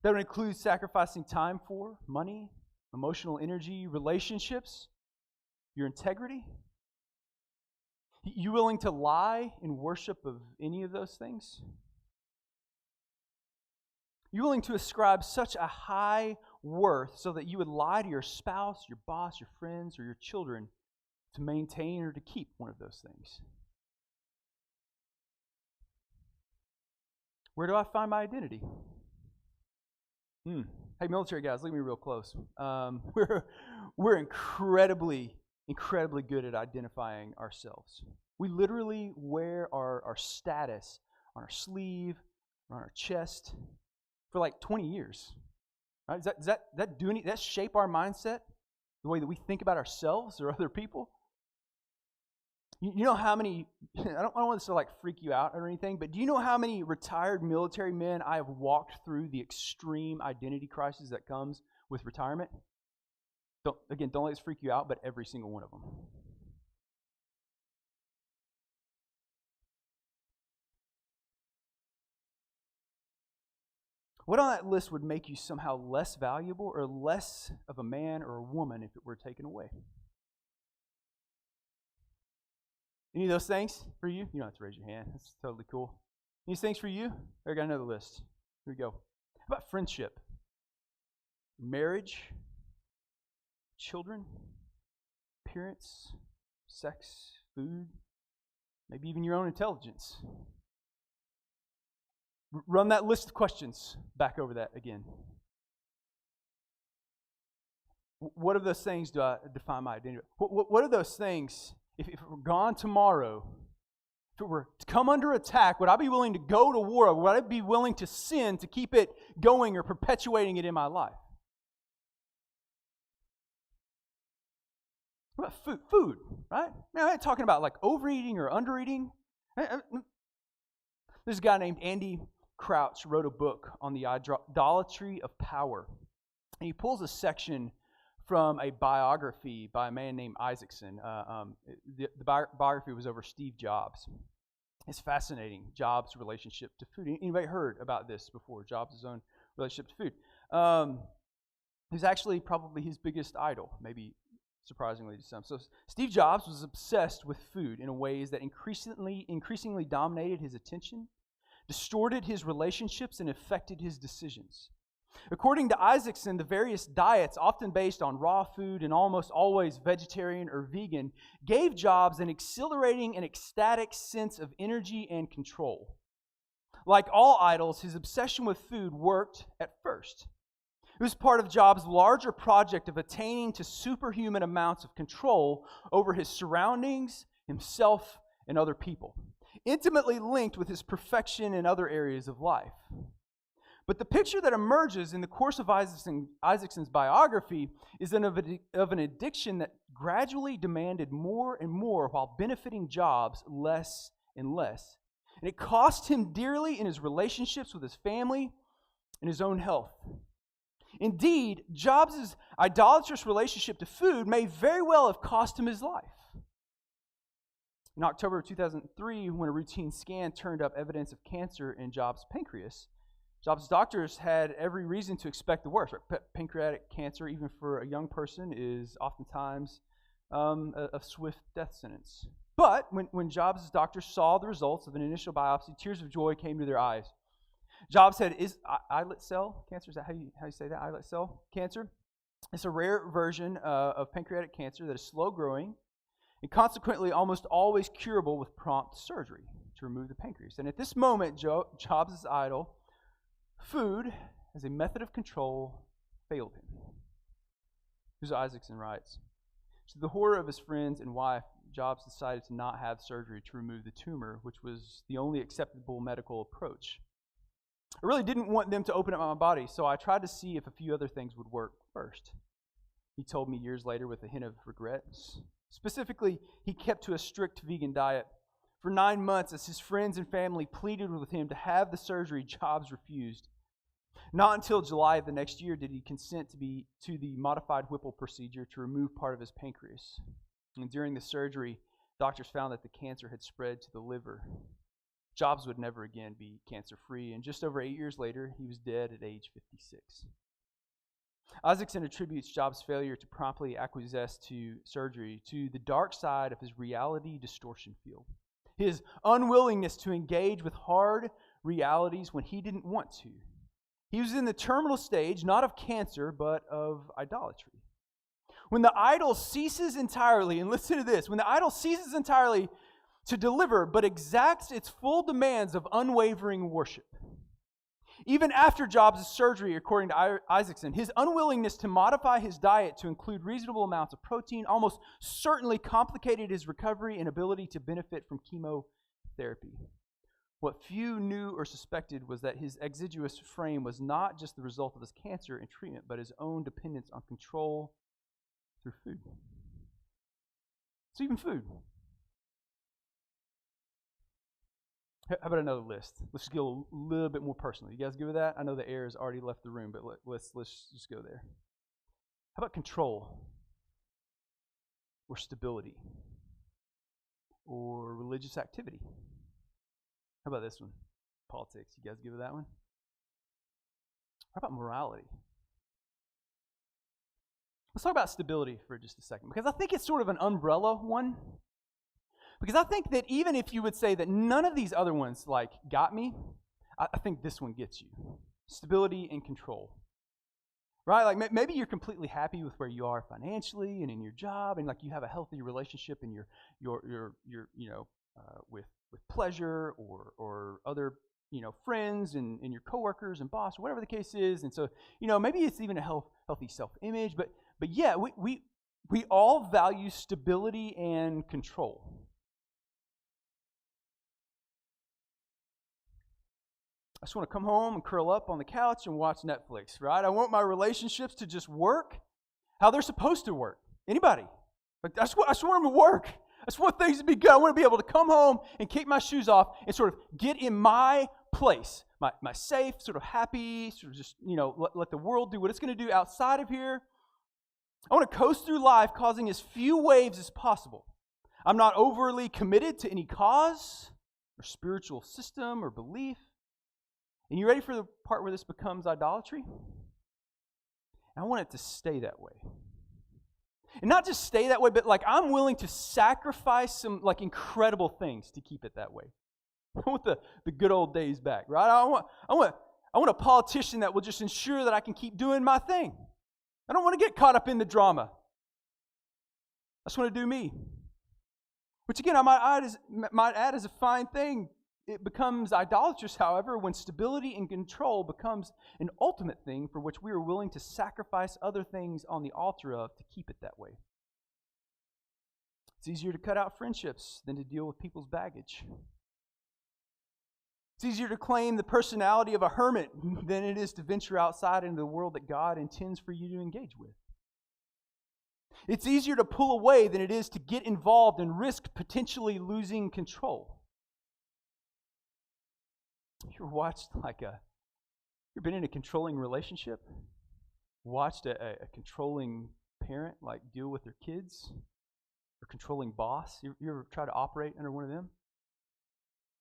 That would include sacrificing time for, money, emotional energy, relationships, your integrity. You willing to lie in worship of any of those things? You willing to ascribe such a high worth so that you would lie to your spouse, your boss, your friends, or your children to maintain or to keep one of those things? Where do I find my identity? Hey, military guys, look at me real close. We're incredibly good at identifying ourselves. We literally wear our status on our sleeve, on our chest for like 20 years. Right? Does that shape our mindset, the way that we think about ourselves or other people? You know how many, I don't want this to like freak you out or anything, but do you know how many retired military men I have walked through the extreme identity crisis that comes with retirement? Don't let this freak you out, but every single one of them. What on that list would make you somehow less valuable or less of a man or a woman if it were taken away? Any of those things for you? You don't have to raise your hand. That's totally cool. Any things for you? I got another list. Here we go. How about friendship? Marriage? Children? Appearance? Sex? Food? Maybe even your own intelligence. Run that list of questions back over that again. What of those things do I define my identity? What are those things, if it were gone tomorrow, if it were to come under attack, would I be willing to go to war? Would I be willing to sin to keep it going or perpetuating it in my life? What about food, right? Now, I'm not talking about like overeating or undereating. There's a guy named Andy Crouch wrote a book on the idolatry of power. And he pulls a section from a biography by a man named Isaacson. The biography was over Steve Jobs. It's fascinating, Jobs' relationship to food. Anybody heard about this before, Jobs' own relationship to food? who's actually probably his biggest idol, maybe surprisingly to some. So Steve Jobs was obsessed with food in ways that increasingly dominated his attention, distorted his relationships, and affected his decisions. According to Isaacson, the various diets, often based on raw food and almost always vegetarian or vegan, gave Jobs an exhilarating and ecstatic sense of energy and control. Like all idols, his obsession with food worked at first. It was part of Jobs' larger project of attaining to superhuman amounts of control over his surroundings, himself, and other people, intimately linked with his perfection in other areas of life. But the picture that emerges in the course of Isaacson's biography is of an addiction that gradually demanded more and more while benefiting Jobs less and less. And it cost him dearly in his relationships with his family and his own health. Indeed, Jobs' idolatrous relationship to food may very well have cost him his life. In October of 2003, when a routine scan turned up evidence of cancer in Jobs' pancreas, Jobs' doctors had every reason to expect the worst. Right? Pancreatic cancer, even for a young person, is oftentimes a swift death sentence. But when Jobs' doctors saw the results of an initial biopsy, tears of joy came to their eyes. Jobs had islet cell cancer. Is that how you say that? Islet cell cancer. It's a rare version of pancreatic cancer that is slow growing and consequently almost always curable with prompt surgery to remove the pancreas. And at this moment, Jobs' idol, food as a method of control, failed him. Here's what Isaacson writes. To the horror of his friends and wife, Jobs decided to not have surgery to remove the tumor, which was the only acceptable medical approach. I really didn't want them to open up my body, so I tried to see if a few other things would work first. He told me years later with a hint of regret. Specifically, he kept to a strict vegan diet. For 9 months, as his friends and family pleaded with him to have the surgery, Jobs refused. Not until July of the next year did he consent to the modified Whipple procedure to remove part of his pancreas. And during the surgery, doctors found that the cancer had spread to the liver. Jobs would never again be cancer-free, and just over 8 years later, he was dead at age 56. Isaacson attributes Jobs' failure to promptly acquiesce to surgery to the dark side of his reality distortion field, his unwillingness to engage with hard realities when he didn't want to. He was in the terminal stage, not of cancer, but of idolatry. When the idol ceases entirely, and listen to this, when the idol ceases entirely to deliver, but exacts its full demands of unwavering worship. Even after Jobs' surgery, according to Isaacson, his unwillingness to modify his diet to include reasonable amounts of protein almost certainly complicated his recovery and ability to benefit from chemotherapy. What few knew or suspected was that his exiguous frame was not just the result of his cancer and treatment, but his own dependence on control through food. So even food. How about another list? Let's just go a little bit more personal. You guys good with that? I know the air has already left the room, but let's just go there. How about control? Or stability? Or religious activity? How about this one? Politics. You guys good with that one? How about morality? Let's talk about stability for just a second, because I think it's sort of an umbrella one. Because I think that even if you would say that none of these other ones, got me, I think this one gets you. Stability and control. Right? Maybe you're completely happy with where you are financially and in your job, and you have a healthy relationship in your with pleasure or other, friends and your coworkers and boss, or whatever the case is. And so, maybe it's even a healthy self-image, but yeah, we all value stability and control. I just want to come home and curl up on the couch and watch Netflix, right? I want my relationships to just work how they're supposed to work. Anybody? I just want them to work. I just want things to be good. I want to be able to come home and kick my shoes off and sort of get in my place, my safe, sort of happy, sort of just, let the world do what it's going to do outside of here. I want to coast through life causing as few waves as possible. I'm not overly committed to any cause or spiritual system or belief. And you ready for the part where this becomes idolatry? And I want it to stay that way. And not just stay that way, but like I'm willing to sacrifice some like incredible things to keep it that way. I want the good old days back, right? I want a politician that will just ensure that I can keep doing my thing. I don't want to get caught up in the drama. I just want to do me. Which again, I might add is a fine thing. It becomes idolatrous, however, when stability and control becomes an ultimate thing for which we are willing to sacrifice other things on the altar of to keep it that way. It's easier to cut out friendships than to deal with people's baggage. It's easier to claim the personality of a hermit than it is to venture outside into the world that God intends for you to engage with. It's easier to pull away than it is to get involved and risk potentially losing control. You ever watched you ever been in a controlling relationship? Watched a controlling parent like deal with their kids? Or controlling boss? You ever try to operate under one of them?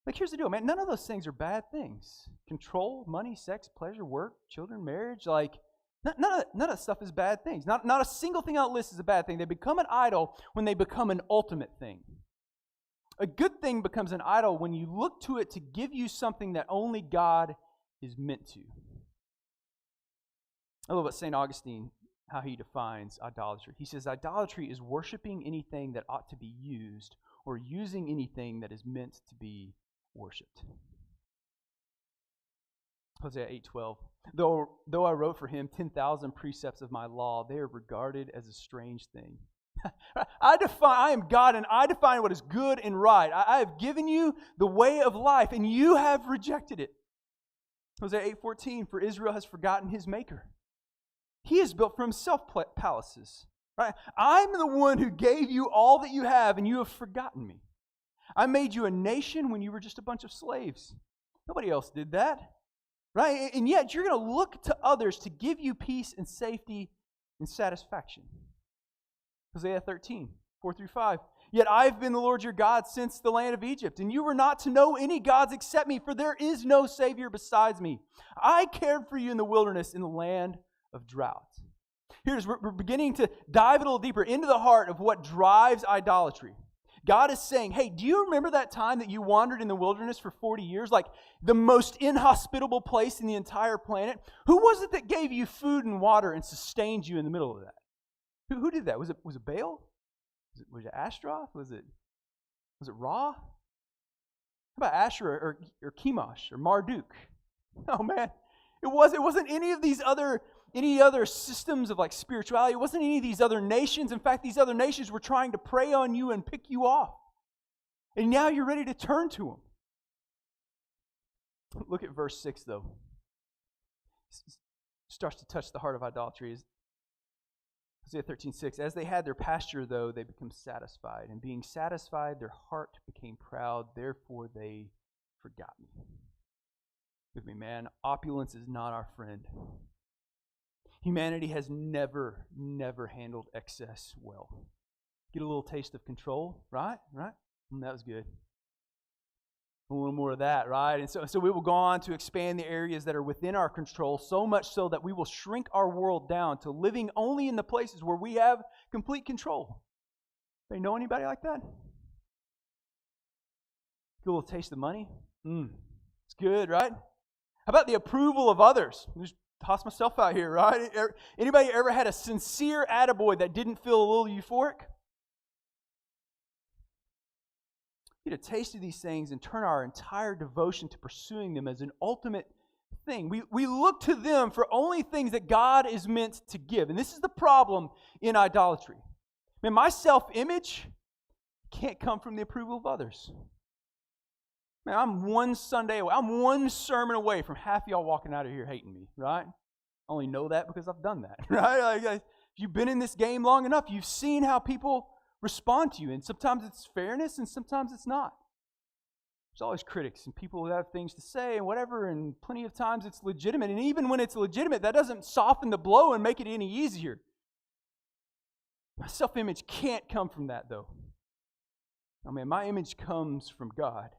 Like, here's the deal, man. None of those things are bad things. Control, money, sex, pleasure, work, children, marriage, like, none of that stuff is bad things. Not a single thing on the list is a bad thing. They become an idol when they become an ultimate thing. A good thing becomes an idol when you look to it to give you something that only God is meant to. I love what St. Augustine, how he defines idolatry. He says, idolatry is worshiping anything that ought to be used or using anything that is meant to be worshipped. Hosea 8:12. Though I wrote for him 10,000 precepts of my law, they are regarded as a strange thing. I am God, and I define what is good and right. I have given you the way of life, and you have rejected it. Hosea 8:14. For Israel has forgotten his maker. He has built for himself palaces. Right? I'm the one who gave you all that you have, and you have forgotten me. I made you a nation when you were just a bunch of slaves. Nobody else did that. Right? And yet you're going to look to others to give you peace and safety and satisfaction. Hosea 13, 4-5. Yet I've been the Lord your God since the land of Egypt, and you were not to know any gods except me, for there is no Savior besides me. I cared for you in the wilderness, in the land of drought. Here's, we're beginning to dive a little deeper into the heart of what drives idolatry. God is saying, hey, do you remember that time that you wandered in the wilderness for 40 years? Like the most inhospitable place in the entire planet? Who was it that gave you food and water and sustained you in the middle of that? Who did that? Was it Baal? Was it Ashtaroth? Was it Ra? How about Asher or Chemosh or Marduk? Oh man, it wasn't any of these other systems of like spirituality. It wasn't any of these other nations. In fact, these other nations were trying to prey on you and pick you off. And now you're ready to turn to them. Look at verse 6 though. It starts to touch the heart of idolatry. Hosea 13:6. As they had their pasture, though, they become satisfied. And being satisfied, their heart became proud. Therefore, they forgot me. With me, man. Opulence is not our friend. Humanity has never handled excess well. Get a little taste of control, right? That was good. A little more of that, right? And so we will go on to expand the areas that are within our control, so much so that we will shrink our world down to living only in the places where we have complete control. Do you know anybody like that? Get a little taste of money? It's good, right? How about the approval of others? Just toss myself out here, right? Anybody ever had a sincere attaboy that didn't feel a little euphoric? Get a taste of these things and turn our entire devotion to pursuing them as an ultimate thing. We look to them for only things that God is meant to give. And this is the problem in idolatry. Man, my self-image can't come from the approval of others. Man, I'm one Sunday away. I'm one sermon away from half of y'all walking out of here hating me, right? I only know that because I've done that, right? Like, if you've been in this game long enough, you've seen how people respond to you. And sometimes it's fairness and sometimes it's not. There's always critics and people who have things to say and whatever, and plenty of times it's legitimate. And even when it's legitimate, that doesn't soften the blow and make it any easier. My self-image can't come from that, though. Oh man, my image comes from God.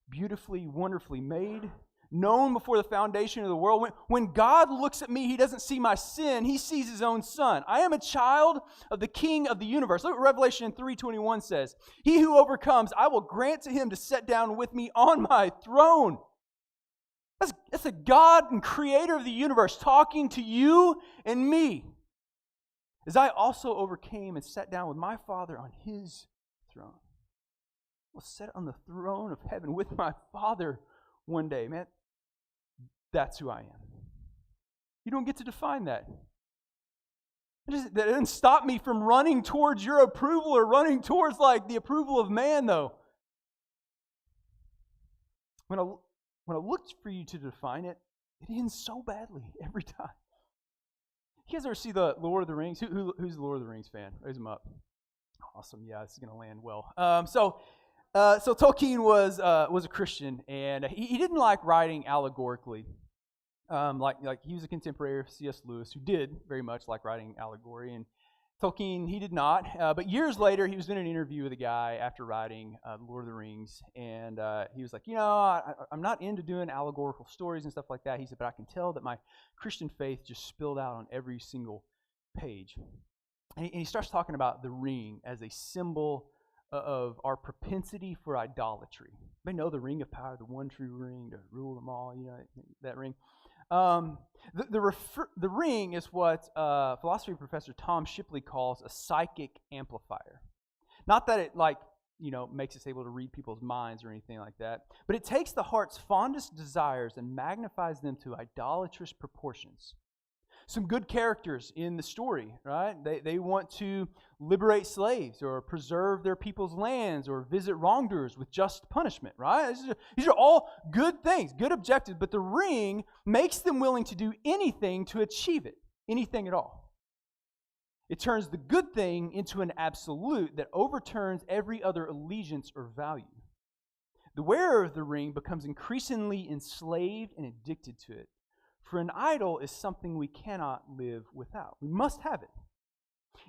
Beautifully, wonderfully made, known before the foundation of the world. When God looks at me, he doesn't see my sin. He sees his own son. I am a child of the King of the universe. Look what Revelation 3:21 says. He who overcomes, I will grant to him to sit down with me on my throne. That's a God and creator of the universe talking to you and me. As I also overcame and sat down with my Father on his throne. I will sit on the throne of heaven with my Father one day. Man, that's who I am. You don't get to define that. That doesn't stop me from running towards your approval or running towards like the approval of man, though. When I looked for you to define it, it ends so badly every time. You guys ever see the Lord of the Rings? Who's the Lord of the Rings fan? Raise them up. Awesome. Yeah, this is going to land well. So Tolkien was a Christian, and he didn't like writing allegorically. Like he was a contemporary of C.S. Lewis, who did very much like writing allegory, and Tolkien, he did not. But years later, he was doing an interview with a guy after writing Lord of the Rings, and he was like, I'm not into doing allegorical stories and stuff like that. He said, but I can tell that my Christian faith just spilled out on every single page. And he starts talking about the ring as a symbol of our propensity for idolatry. They know the ring of power, the one true ring to rule them all, that ring. The ring is what philosophy professor Tom Shipley calls a psychic amplifier. Not that it makes us able to read people's minds or anything like that, but it takes the heart's fondest desires and magnifies them to idolatrous proportions. Some good characters in the story, right? They want to liberate slaves or preserve their people's lands or visit wrongdoers with just punishment, right? These are all good things, good objectives, but the ring makes them willing to do anything to achieve it, anything at all. It turns the good thing into an absolute that overturns every other allegiance or value. The wearer of the ring becomes increasingly enslaved and addicted to it. For an idol is something we cannot live without. We must have it.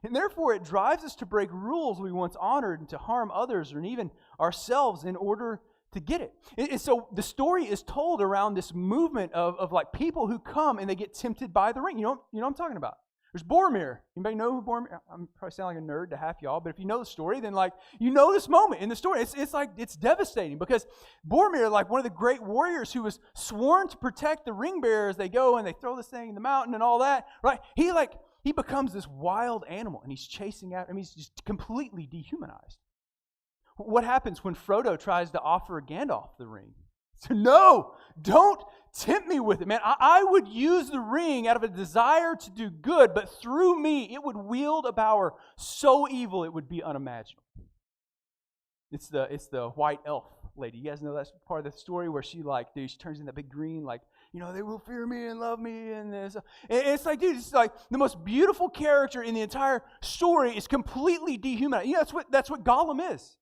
And therefore it drives us to break rules we once honored and to harm others or even ourselves in order to get it. And so the story is told around this movement of like people who come and they get tempted by the ring. You know what I'm talking about? There's Boromir. Anybody know who Boromir? I'm probably sounding like a nerd to half y'all, but if you know the story, then this moment in the story. It's devastating because Boromir, one of the great warriors who was sworn to protect the ring bearer as they go and they throw this thing in the mountain and all that, right? He becomes this wild animal and he's chasing after him. He's just completely dehumanized. What happens when Frodo tries to offer Gandalf the ring? So, no, don't tempt me with it, man. I would use the ring out of a desire to do good, but through me, it would wield a power so evil it would be unimaginable. It's the white elf lady. You guys know that's part of the story where she turns into that big green, they will fear me and love me and this. And it's the most beautiful character in the entire story is completely dehumanized. That's what Gollum is.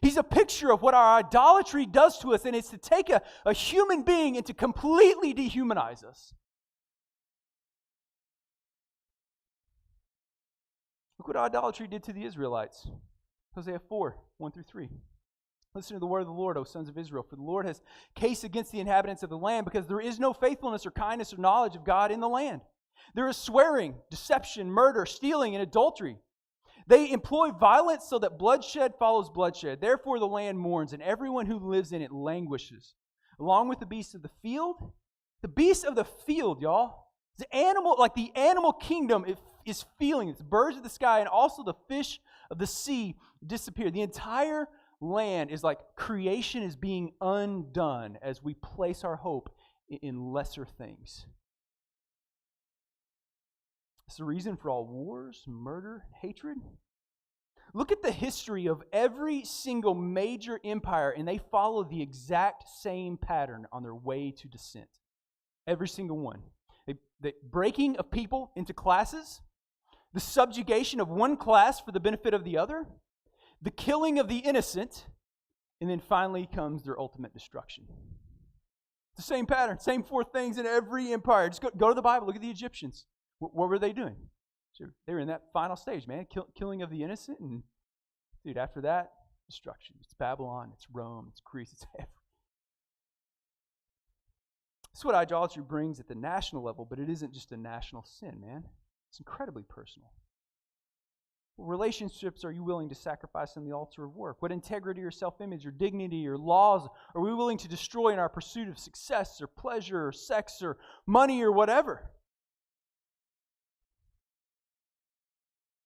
He's a picture of what our idolatry does to us, and it's to take a human being and to completely dehumanize us. Look what idolatry did to the Israelites. Hosea 4, 1-3. Listen to the word of the Lord, O sons of Israel, for the Lord has case against the inhabitants of the land, because there is no faithfulness or kindness or knowledge of God in the land. There is swearing, deception, murder, stealing, and adultery. They employ violence so that bloodshed follows bloodshed. Therefore the land mourns, and everyone who lives in it languishes. Along with the beasts of the field. The beasts of the field, y'all. The animal kingdom is feeling. It's birds of the sky and also the fish of the sea disappear. The entire land is like creation is being undone as we place our hope in lesser things. It's the reason for all wars, murder, hatred. Look at the history of every single major empire, and they follow the exact same pattern on their way to descent. Every single one. The breaking of people into classes, the subjugation of one class for the benefit of the other, the killing of the innocent, and then finally comes their ultimate destruction. It's the same pattern, same four things in every empire. Just go to the Bible, look at the Egyptians. What were they doing? So they were in that final stage, man. Killing of the innocent. And, dude, after that, destruction. It's Babylon. It's Rome. It's Greece. It's everything. This is what idolatry brings at the national level, but it isn't just a national sin, man. It's incredibly personal. What relationships are you willing to sacrifice on the altar of work? What integrity or self-image or dignity or laws are we willing to destroy in our pursuit of success or pleasure or sex or money or whatever?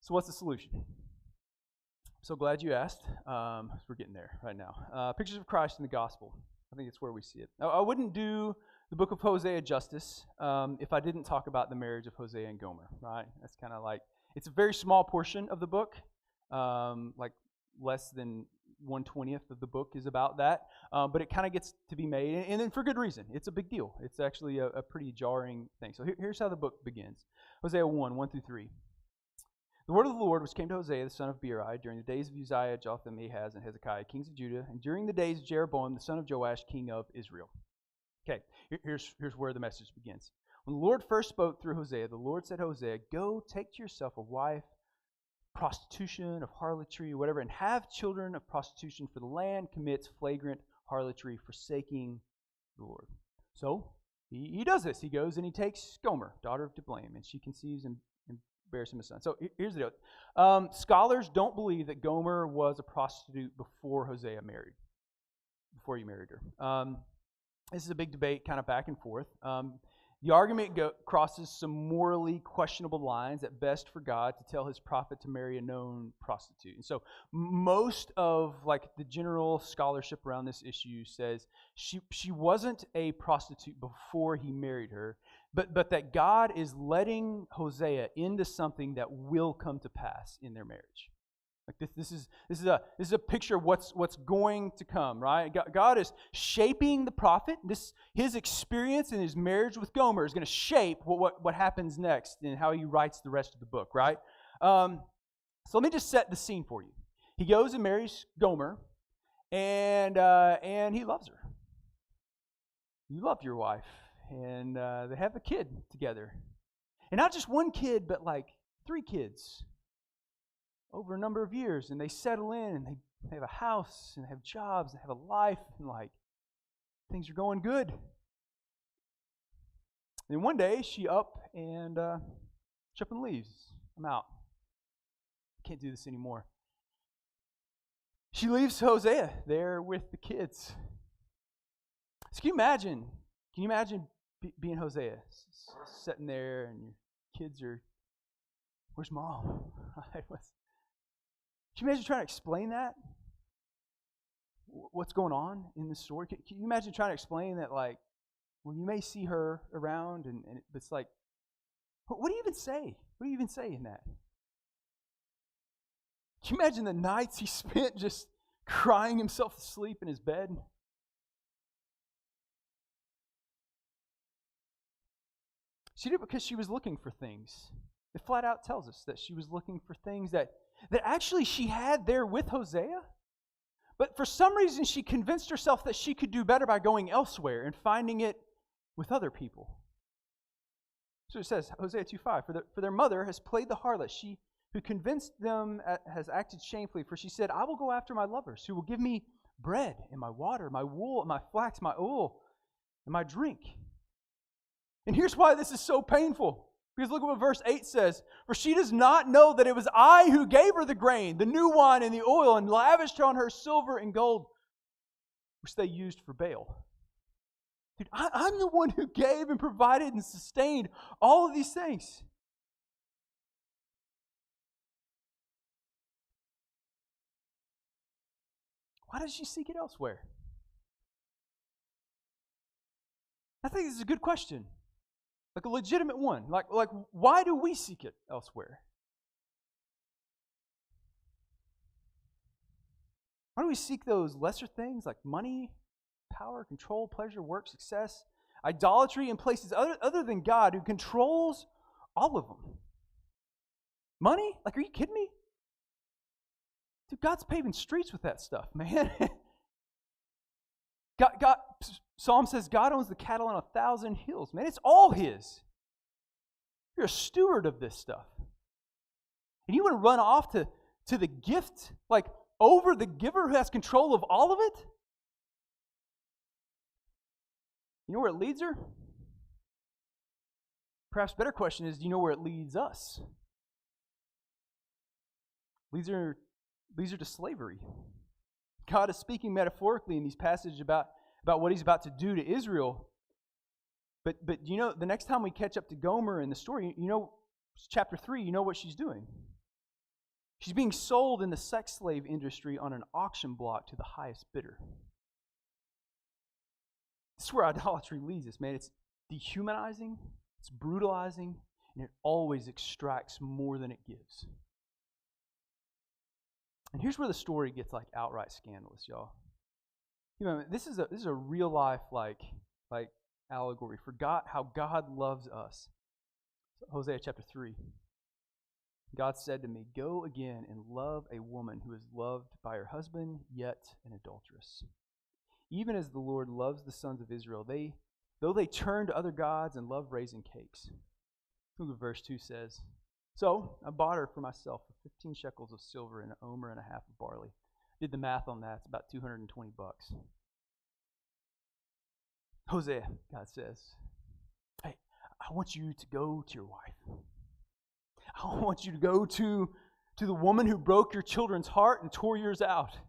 So what's the solution? I'm so glad you asked. We're getting there right now. Pictures of Christ in the gospel. I think it's where we see it. Now, I wouldn't do the book of Hosea justice if I didn't talk about the marriage of Hosea and Gomer, right? That's kind of like, it's a very small portion of the book, like less than 1/20th of the book is about that, but it kind of gets to be made, and then for good reason. It's a big deal. It's actually a pretty jarring thing. So here's how the book begins. Hosea 1:1-3. The word of the Lord which came to Hosea, the son of Beeri, during the days of Uzziah, Jotham, Ahaz, and Hezekiah, kings of Judah, and during the days of Jeroboam, the son of Joash, king of Israel. Okay, here's where the message begins. When the Lord first spoke through Hosea, the Lord said to Hosea, go take to yourself a wife, prostitution, of harlotry, whatever, and have children of prostitution, for the land commits flagrant harlotry, forsaking the Lord. So he does this. He goes and he takes Gomer, daughter of Diblaim, and she conceives and bears him a son. So here's the deal. Scholars don't believe that Gomer was a prostitute before Hosea married, before he married her. This is a big debate, kind of back and forth. The argument crosses some morally questionable lines at best for God to tell his prophet to marry a known prostitute. And so most of like the general scholarship around this issue says she wasn't a prostitute before he married her, but that God is letting Hosea into something that will come to pass in their marriage. Like this is a picture of what's going to come, right? God is shaping the prophet. His experience in his marriage with Gomer is going to shape what happens next and how he writes the rest of the book, right? So let me just set the scene for you. He goes and marries Gomer, and he loves her. You love your wife, and they have a kid together, and not just one kid, but like 3 kids. Over a number of years, and they settle in, and they have a house, and they have jobs, they have a life, and like things are going good. And then one day she up and leaves. I'm out. Can't do this anymore. She leaves Hosea there with the kids. So can you imagine being Hosea, sitting there, and your kids are, where's mom? Can you imagine trying to explain that? What's going on in this story? Can you imagine trying to explain that, like, well, you may see her around, and it's like, what do you even say? What do you even say in that? Can you imagine the nights he spent just crying himself to sleep in his bed? She did it because she was looking for things. It flat out tells us that she was looking for things that actually she had there with Hosea, but for some reason she convinced herself that she could do better by going elsewhere and finding it with other people. So it says, Hosea 2:5, for their mother has played the harlot. She who convinced them has acted shamefully, for she said, I will go after my lovers, who will give me bread and my water, my wool, my flax, my oil, and my drink. And here's why this is so painful. Because look at what verse 8 says. For she does not know that it was I who gave her the grain, the new wine, and the oil, and lavished on her silver and gold, which they used for Baal. Dude, I'm the one who gave and provided and sustained all of these things. Why does she seek it elsewhere? I think this is a good question. Like a legitimate one. Like why do we seek it elsewhere? Why do we seek those lesser things like money, power, control, pleasure, work, success, idolatry in places other than God who controls all of them? Money? Like, are you kidding me? Dude, God's paving streets with that stuff, man. God, Psalm says God owns the cattle on 1,000 hills. Man, it's all His. You're a steward of this stuff. And you want to run off to the gift, like over the giver who has control of all of it? You know where it leads her? Perhaps a better question is, do you know where it leads us? Leads her to slavery. God is speaking metaphorically in these passages about what he's about to do to Israel. But you know, the next time we catch up to Gomer in the story, you know, chapter 3, you know what she's doing. She's being sold in the sex slave industry on an auction block to the highest bidder. This is where idolatry leads us, man. It's dehumanizing, it's brutalizing, and it always extracts more than it gives. And here's where the story gets like outright scandalous, y'all. You know, this is a real life like allegory for God, how God loves us. Hosea chapter 3. God said to me, "Go again and love a woman who is loved by her husband, yet an adulteress. Even as the Lord loves the sons of Israel, though they turn to other gods and love raisin cakes." Look what verse 2 says. "So I bought her for myself for 15 shekels of silver and an omer and a half of barley." Did the math on that. It's about $220. Hosea, God says, "Hey, I want you to go to your wife. I want you to go to the woman who broke your children's heart and tore yours out.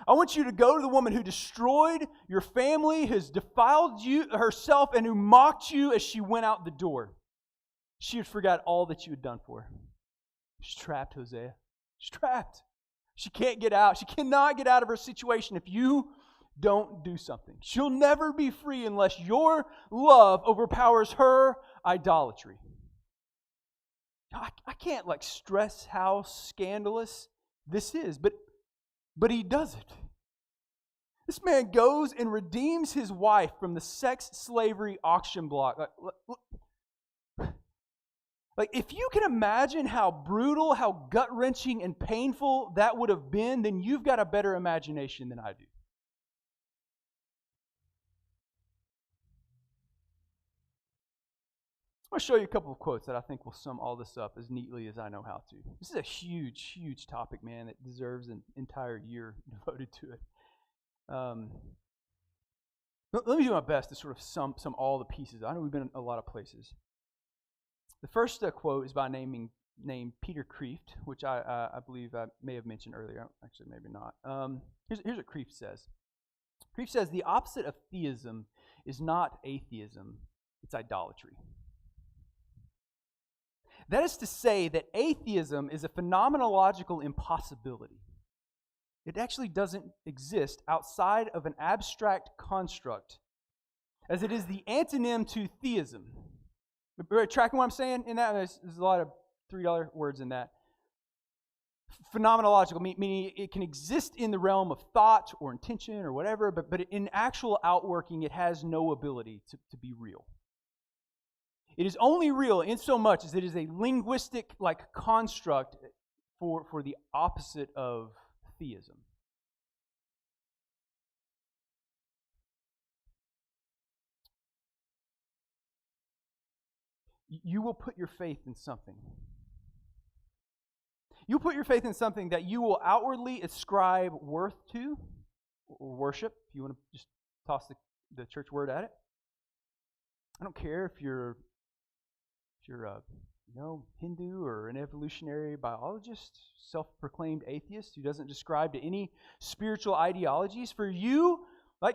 I want you to go to the woman who destroyed your family, has defiled you herself, and who mocked you as she went out the door. She had forgot all that you had done for her." She's trapped, Hosea. She's trapped. She can't get out. She cannot get out of her situation if you don't do something. She'll never be free unless your love overpowers her idolatry. I can't stress how scandalous this is, but he does it. This man goes and redeems his wife from the sex slavery auction block. Like, if you can imagine how brutal, how gut-wrenching and painful that would have been, then you've got a better imagination than I do. I'm going to show you a couple of quotes that I think will sum all this up as neatly as I know how to. This is a huge, huge topic, man, that deserves an entire year devoted to it. Let me do my best to sort of sum all the pieces. I know we've been in a lot of places. The first quote is by named Peter Kreeft, which I believe I may have mentioned earlier. Actually, maybe not. Here's what Kreeft says. Kreeft says, "The opposite of theism is not atheism, it's idolatry." That is to say that atheism is a phenomenological impossibility. It actually doesn't exist outside of an abstract construct, as it is the antonym to theism. Tracking what I'm saying in that? There's a lot of $3 words in that. Phenomenological, meaning it can exist in the realm of thought or intention or whatever, but in actual outworking, it has no ability to be real. It is only real in so much as it is a linguistic construct for the opposite of theism. You will put your faith in something. You put your faith in something that you will outwardly ascribe worth to, or worship, if you want to just toss the church word at it. I don't care if you're a Hindu or an evolutionary biologist, self-proclaimed atheist who doesn't ascribe to any spiritual ideologies. For you,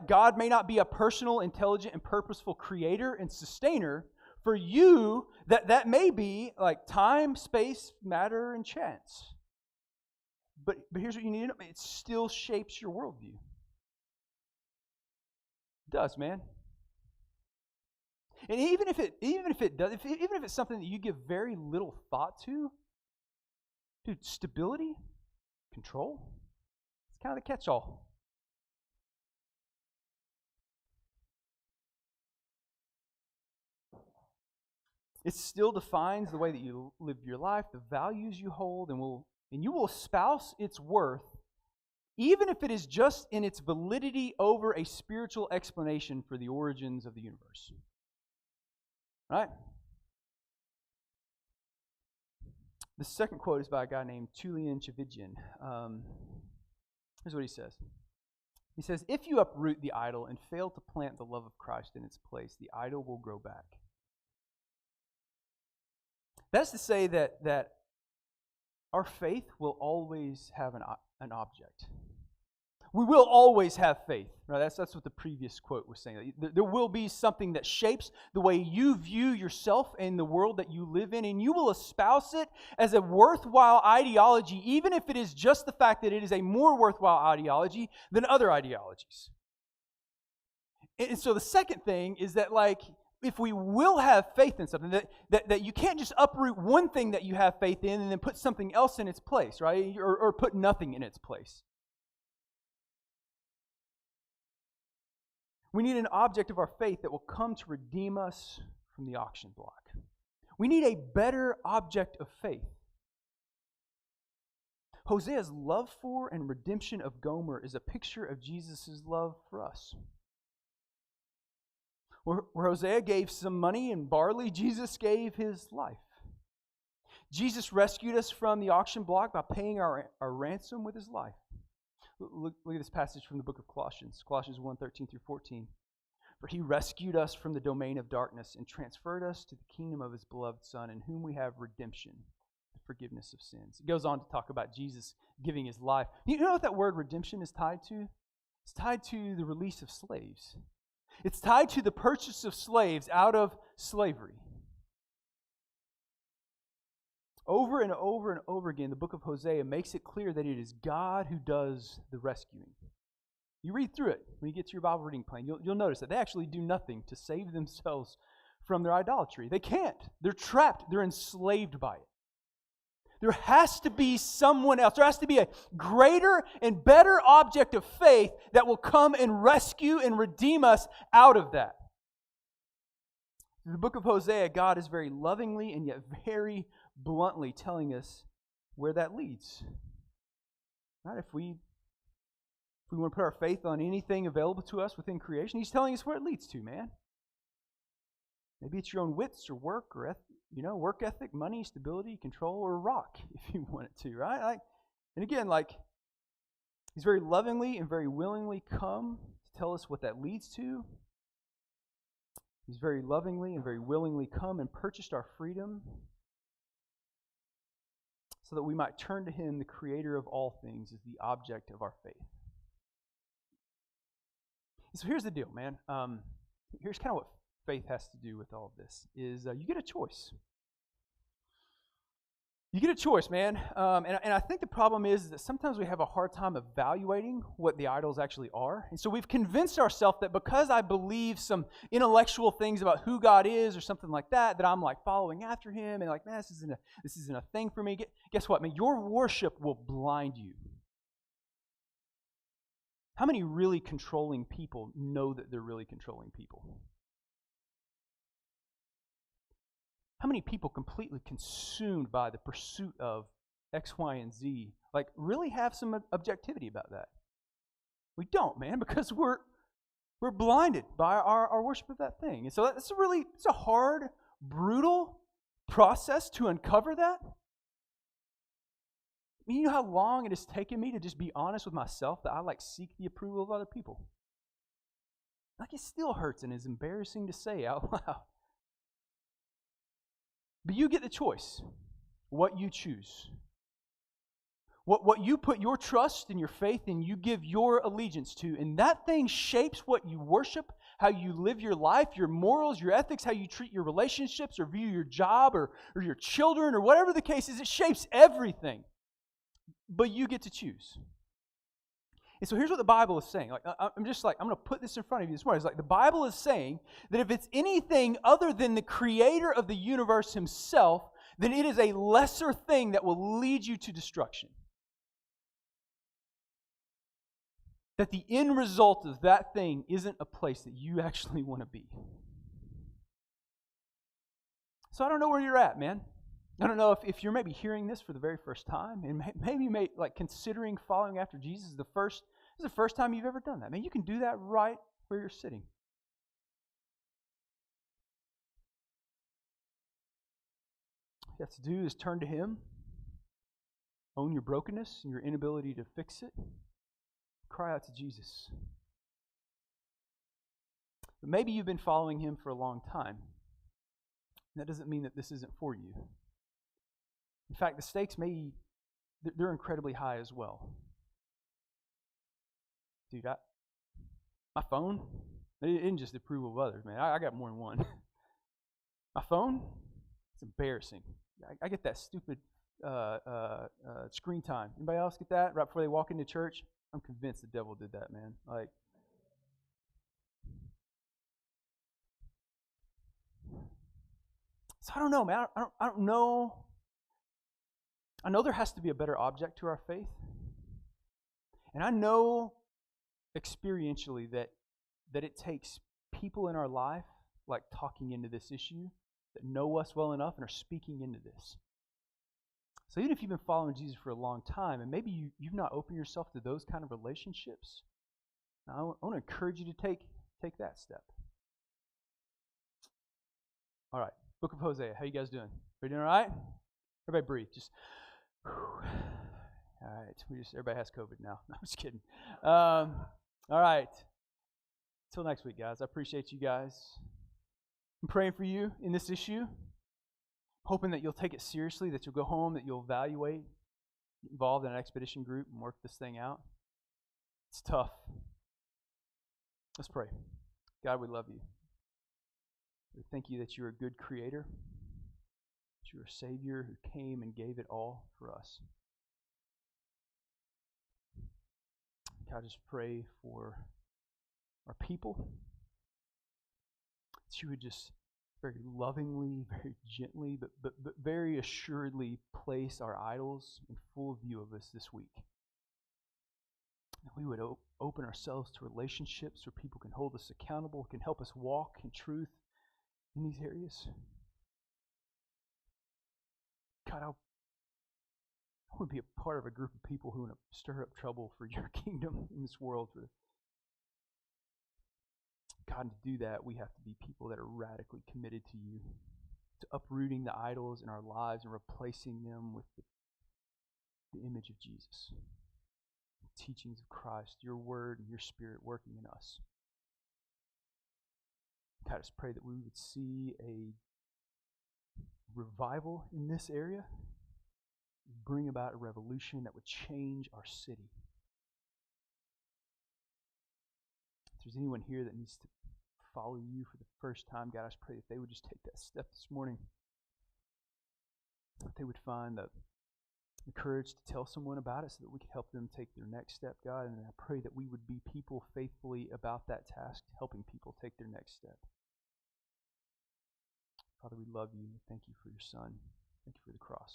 God may not be a personal, intelligent, and purposeful creator and sustainer. For you, that may be time, space, matter, and chance. But here's what you need to know. It still shapes your worldview. It does, man. And even if it's something that you give very little thought to, dude, stability, control, it's kind of the catch-all. It still defines the way that you live your life, the values you hold, and you will espouse its worth, even if it is just in its validity over a spiritual explanation for the origins of the universe. Right? The second quote is by a guy named Julian Chivijian. Here's what he says. He says, if you uproot the idol and fail to plant the love of Christ in its place, the idol will grow back. That's to say that our faith will always have an object. We will always have faith. Right? That's what the previous quote was saying. There will be something that shapes the way you view yourself and the world that you live in, and you will espouse it as a worthwhile ideology, even if it is just the fact that it is a more worthwhile ideology than other ideologies. And so the second thing is that, if we will have faith in something, that you can't just uproot one thing that you have faith in and then put something else in its place, right? Or put nothing in its place. We need an object of our faith that will come to redeem us from the auction block. We need a better object of faith. Hosea's love for and redemption of Gomer is a picture of Jesus' love for us. Where Hosea gave some money and barley, Jesus gave his life. Jesus rescued us from the auction block by paying our ransom with his life. Look at this passage from the book of Colossians, Colossians 1:13 through 14. For he rescued us from the domain of darkness and transferred us to the kingdom of his beloved Son, in whom we have redemption, the forgiveness of sins. It goes on to talk about Jesus giving his life. You know what that word redemption is tied to? It's tied to the release of slaves. It's tied to the purchase of slaves out of slavery. Over and over and over again, the book of Hosea makes it clear that it is God who does the rescuing. You read through it when you get to your Bible reading plan. You'll notice that they actually do nothing to save themselves from their idolatry. They can't. They're trapped. They're enslaved by it. There has to be someone else. There has to be a greater and better object of faith that will come and rescue and redeem us out of that. In the book of Hosea, God is very lovingly and yet very bluntly telling us where that leads. Right? If we want to put our faith on anything available to us within creation, He's telling us where it leads to, man. Maybe it's your own wits or work or work ethic, money, stability, control, or rock, if you want it to, right? And again, He's very lovingly and very willingly come to tell us what that leads to. He's very lovingly and very willingly come and purchased our freedom so that we might turn to Him, the Creator of all things, as the object of our faith. So here's the deal, man. Here's kind of what faith has to do with all of this, is you get a choice. You get a choice, man. And I think the problem is that sometimes we have a hard time evaluating what the idols actually are. And so we've convinced ourselves that because I believe some intellectual things about who God is or something like that, that I'm following after Him and man, this isn't a thing for me. Guess what, man? Your worship will blind you. How many really controlling people know that they're really controlling people? How many people completely consumed by the pursuit of X, Y, and Z, really have some objectivity about that? We don't, man, because we're blinded by our worship of that thing. And so it's a hard, brutal process to uncover that. You know how long it has taken me to just be honest with myself that I seek the approval of other people? It still hurts and is embarrassing to say out loud. But you get the choice, what you choose. What you put your trust and your faith in, you give your allegiance to. And that thing shapes what you worship, how you live your life, your morals, your ethics, how you treat your relationships or view your job or your children or whatever the case is. It shapes everything. But you get to choose. And so here's what the Bible is saying. I'm going to put this in front of you this morning. It's the Bible is saying that if it's anything other than the Creator of the universe Himself, then it is a lesser thing that will lead you to destruction. That the end result of that thing isn't a place that you actually want to be. So I don't know where you're at, man. I don't know if you're maybe hearing this for the very first time, and maybe considering following after Jesus is the first time you've ever done that. Man, you can do that right where you're sitting. All you have to do is turn to Him, own your brokenness and your inability to fix it, cry out to Jesus. But maybe you've been following him for a long time. That doesn't mean that this isn't for you. In fact, the stakes they're incredibly high as well. Dude, my phone, it isn't just the approval of others, man. I got more than one. My phone, it's embarrassing. I get that stupid screen time. Anybody else get that right before they walk into church? I'm convinced the devil did that, man. So I don't know, man. I don't know. I know there has to be a better object to our faith. And I know experientially that it takes people in our life like talking into this issue that know us well enough and are speaking into this. So even if you've been following Jesus for a long time and maybe you've not opened yourself to those kind of relationships, I want to encourage you to take that step. All right, Book of Hosea. How you guys doing? Everybody doing all right? Everybody breathe. Just all right. Everybody has COVID now. No, I'm just kidding. All right. Until next week, guys. I appreciate you guys. I'm praying for you in this issue, hoping that you'll take it seriously, that you'll go home, that you'll evaluate, get involved in an expedition group and work this thing out. It's tough. Let's pray. God, we love you. We thank you that you're a good creator, that you're a Savior who came and gave it all for us. God, I just pray for our people, that you would just very lovingly, very gently, but very assuredly place our idols in full view of us this week. That we would open ourselves to relationships where people can hold us accountable, can help us walk in truth in these areas. God, I want to be a part of a group of people who want to stir up trouble for your kingdom in this world. God, to do that, we have to be people that are radically committed to you, to uprooting the idols in our lives and replacing them with the image of Jesus, the teachings of Christ, your word and your spirit working in us. God, I just pray that we would see a revival in this area, bring about a revolution that would change our city. If there's anyone here that needs to follow you for the first time, God, I just pray that they would just take that step this morning. That they would find the courage to tell someone about it so that we could help them take their next step, God. And I pray that we would be people faithfully about that task, helping people take their next step. Father, we love you. Thank you for your Son. Thank you for the cross.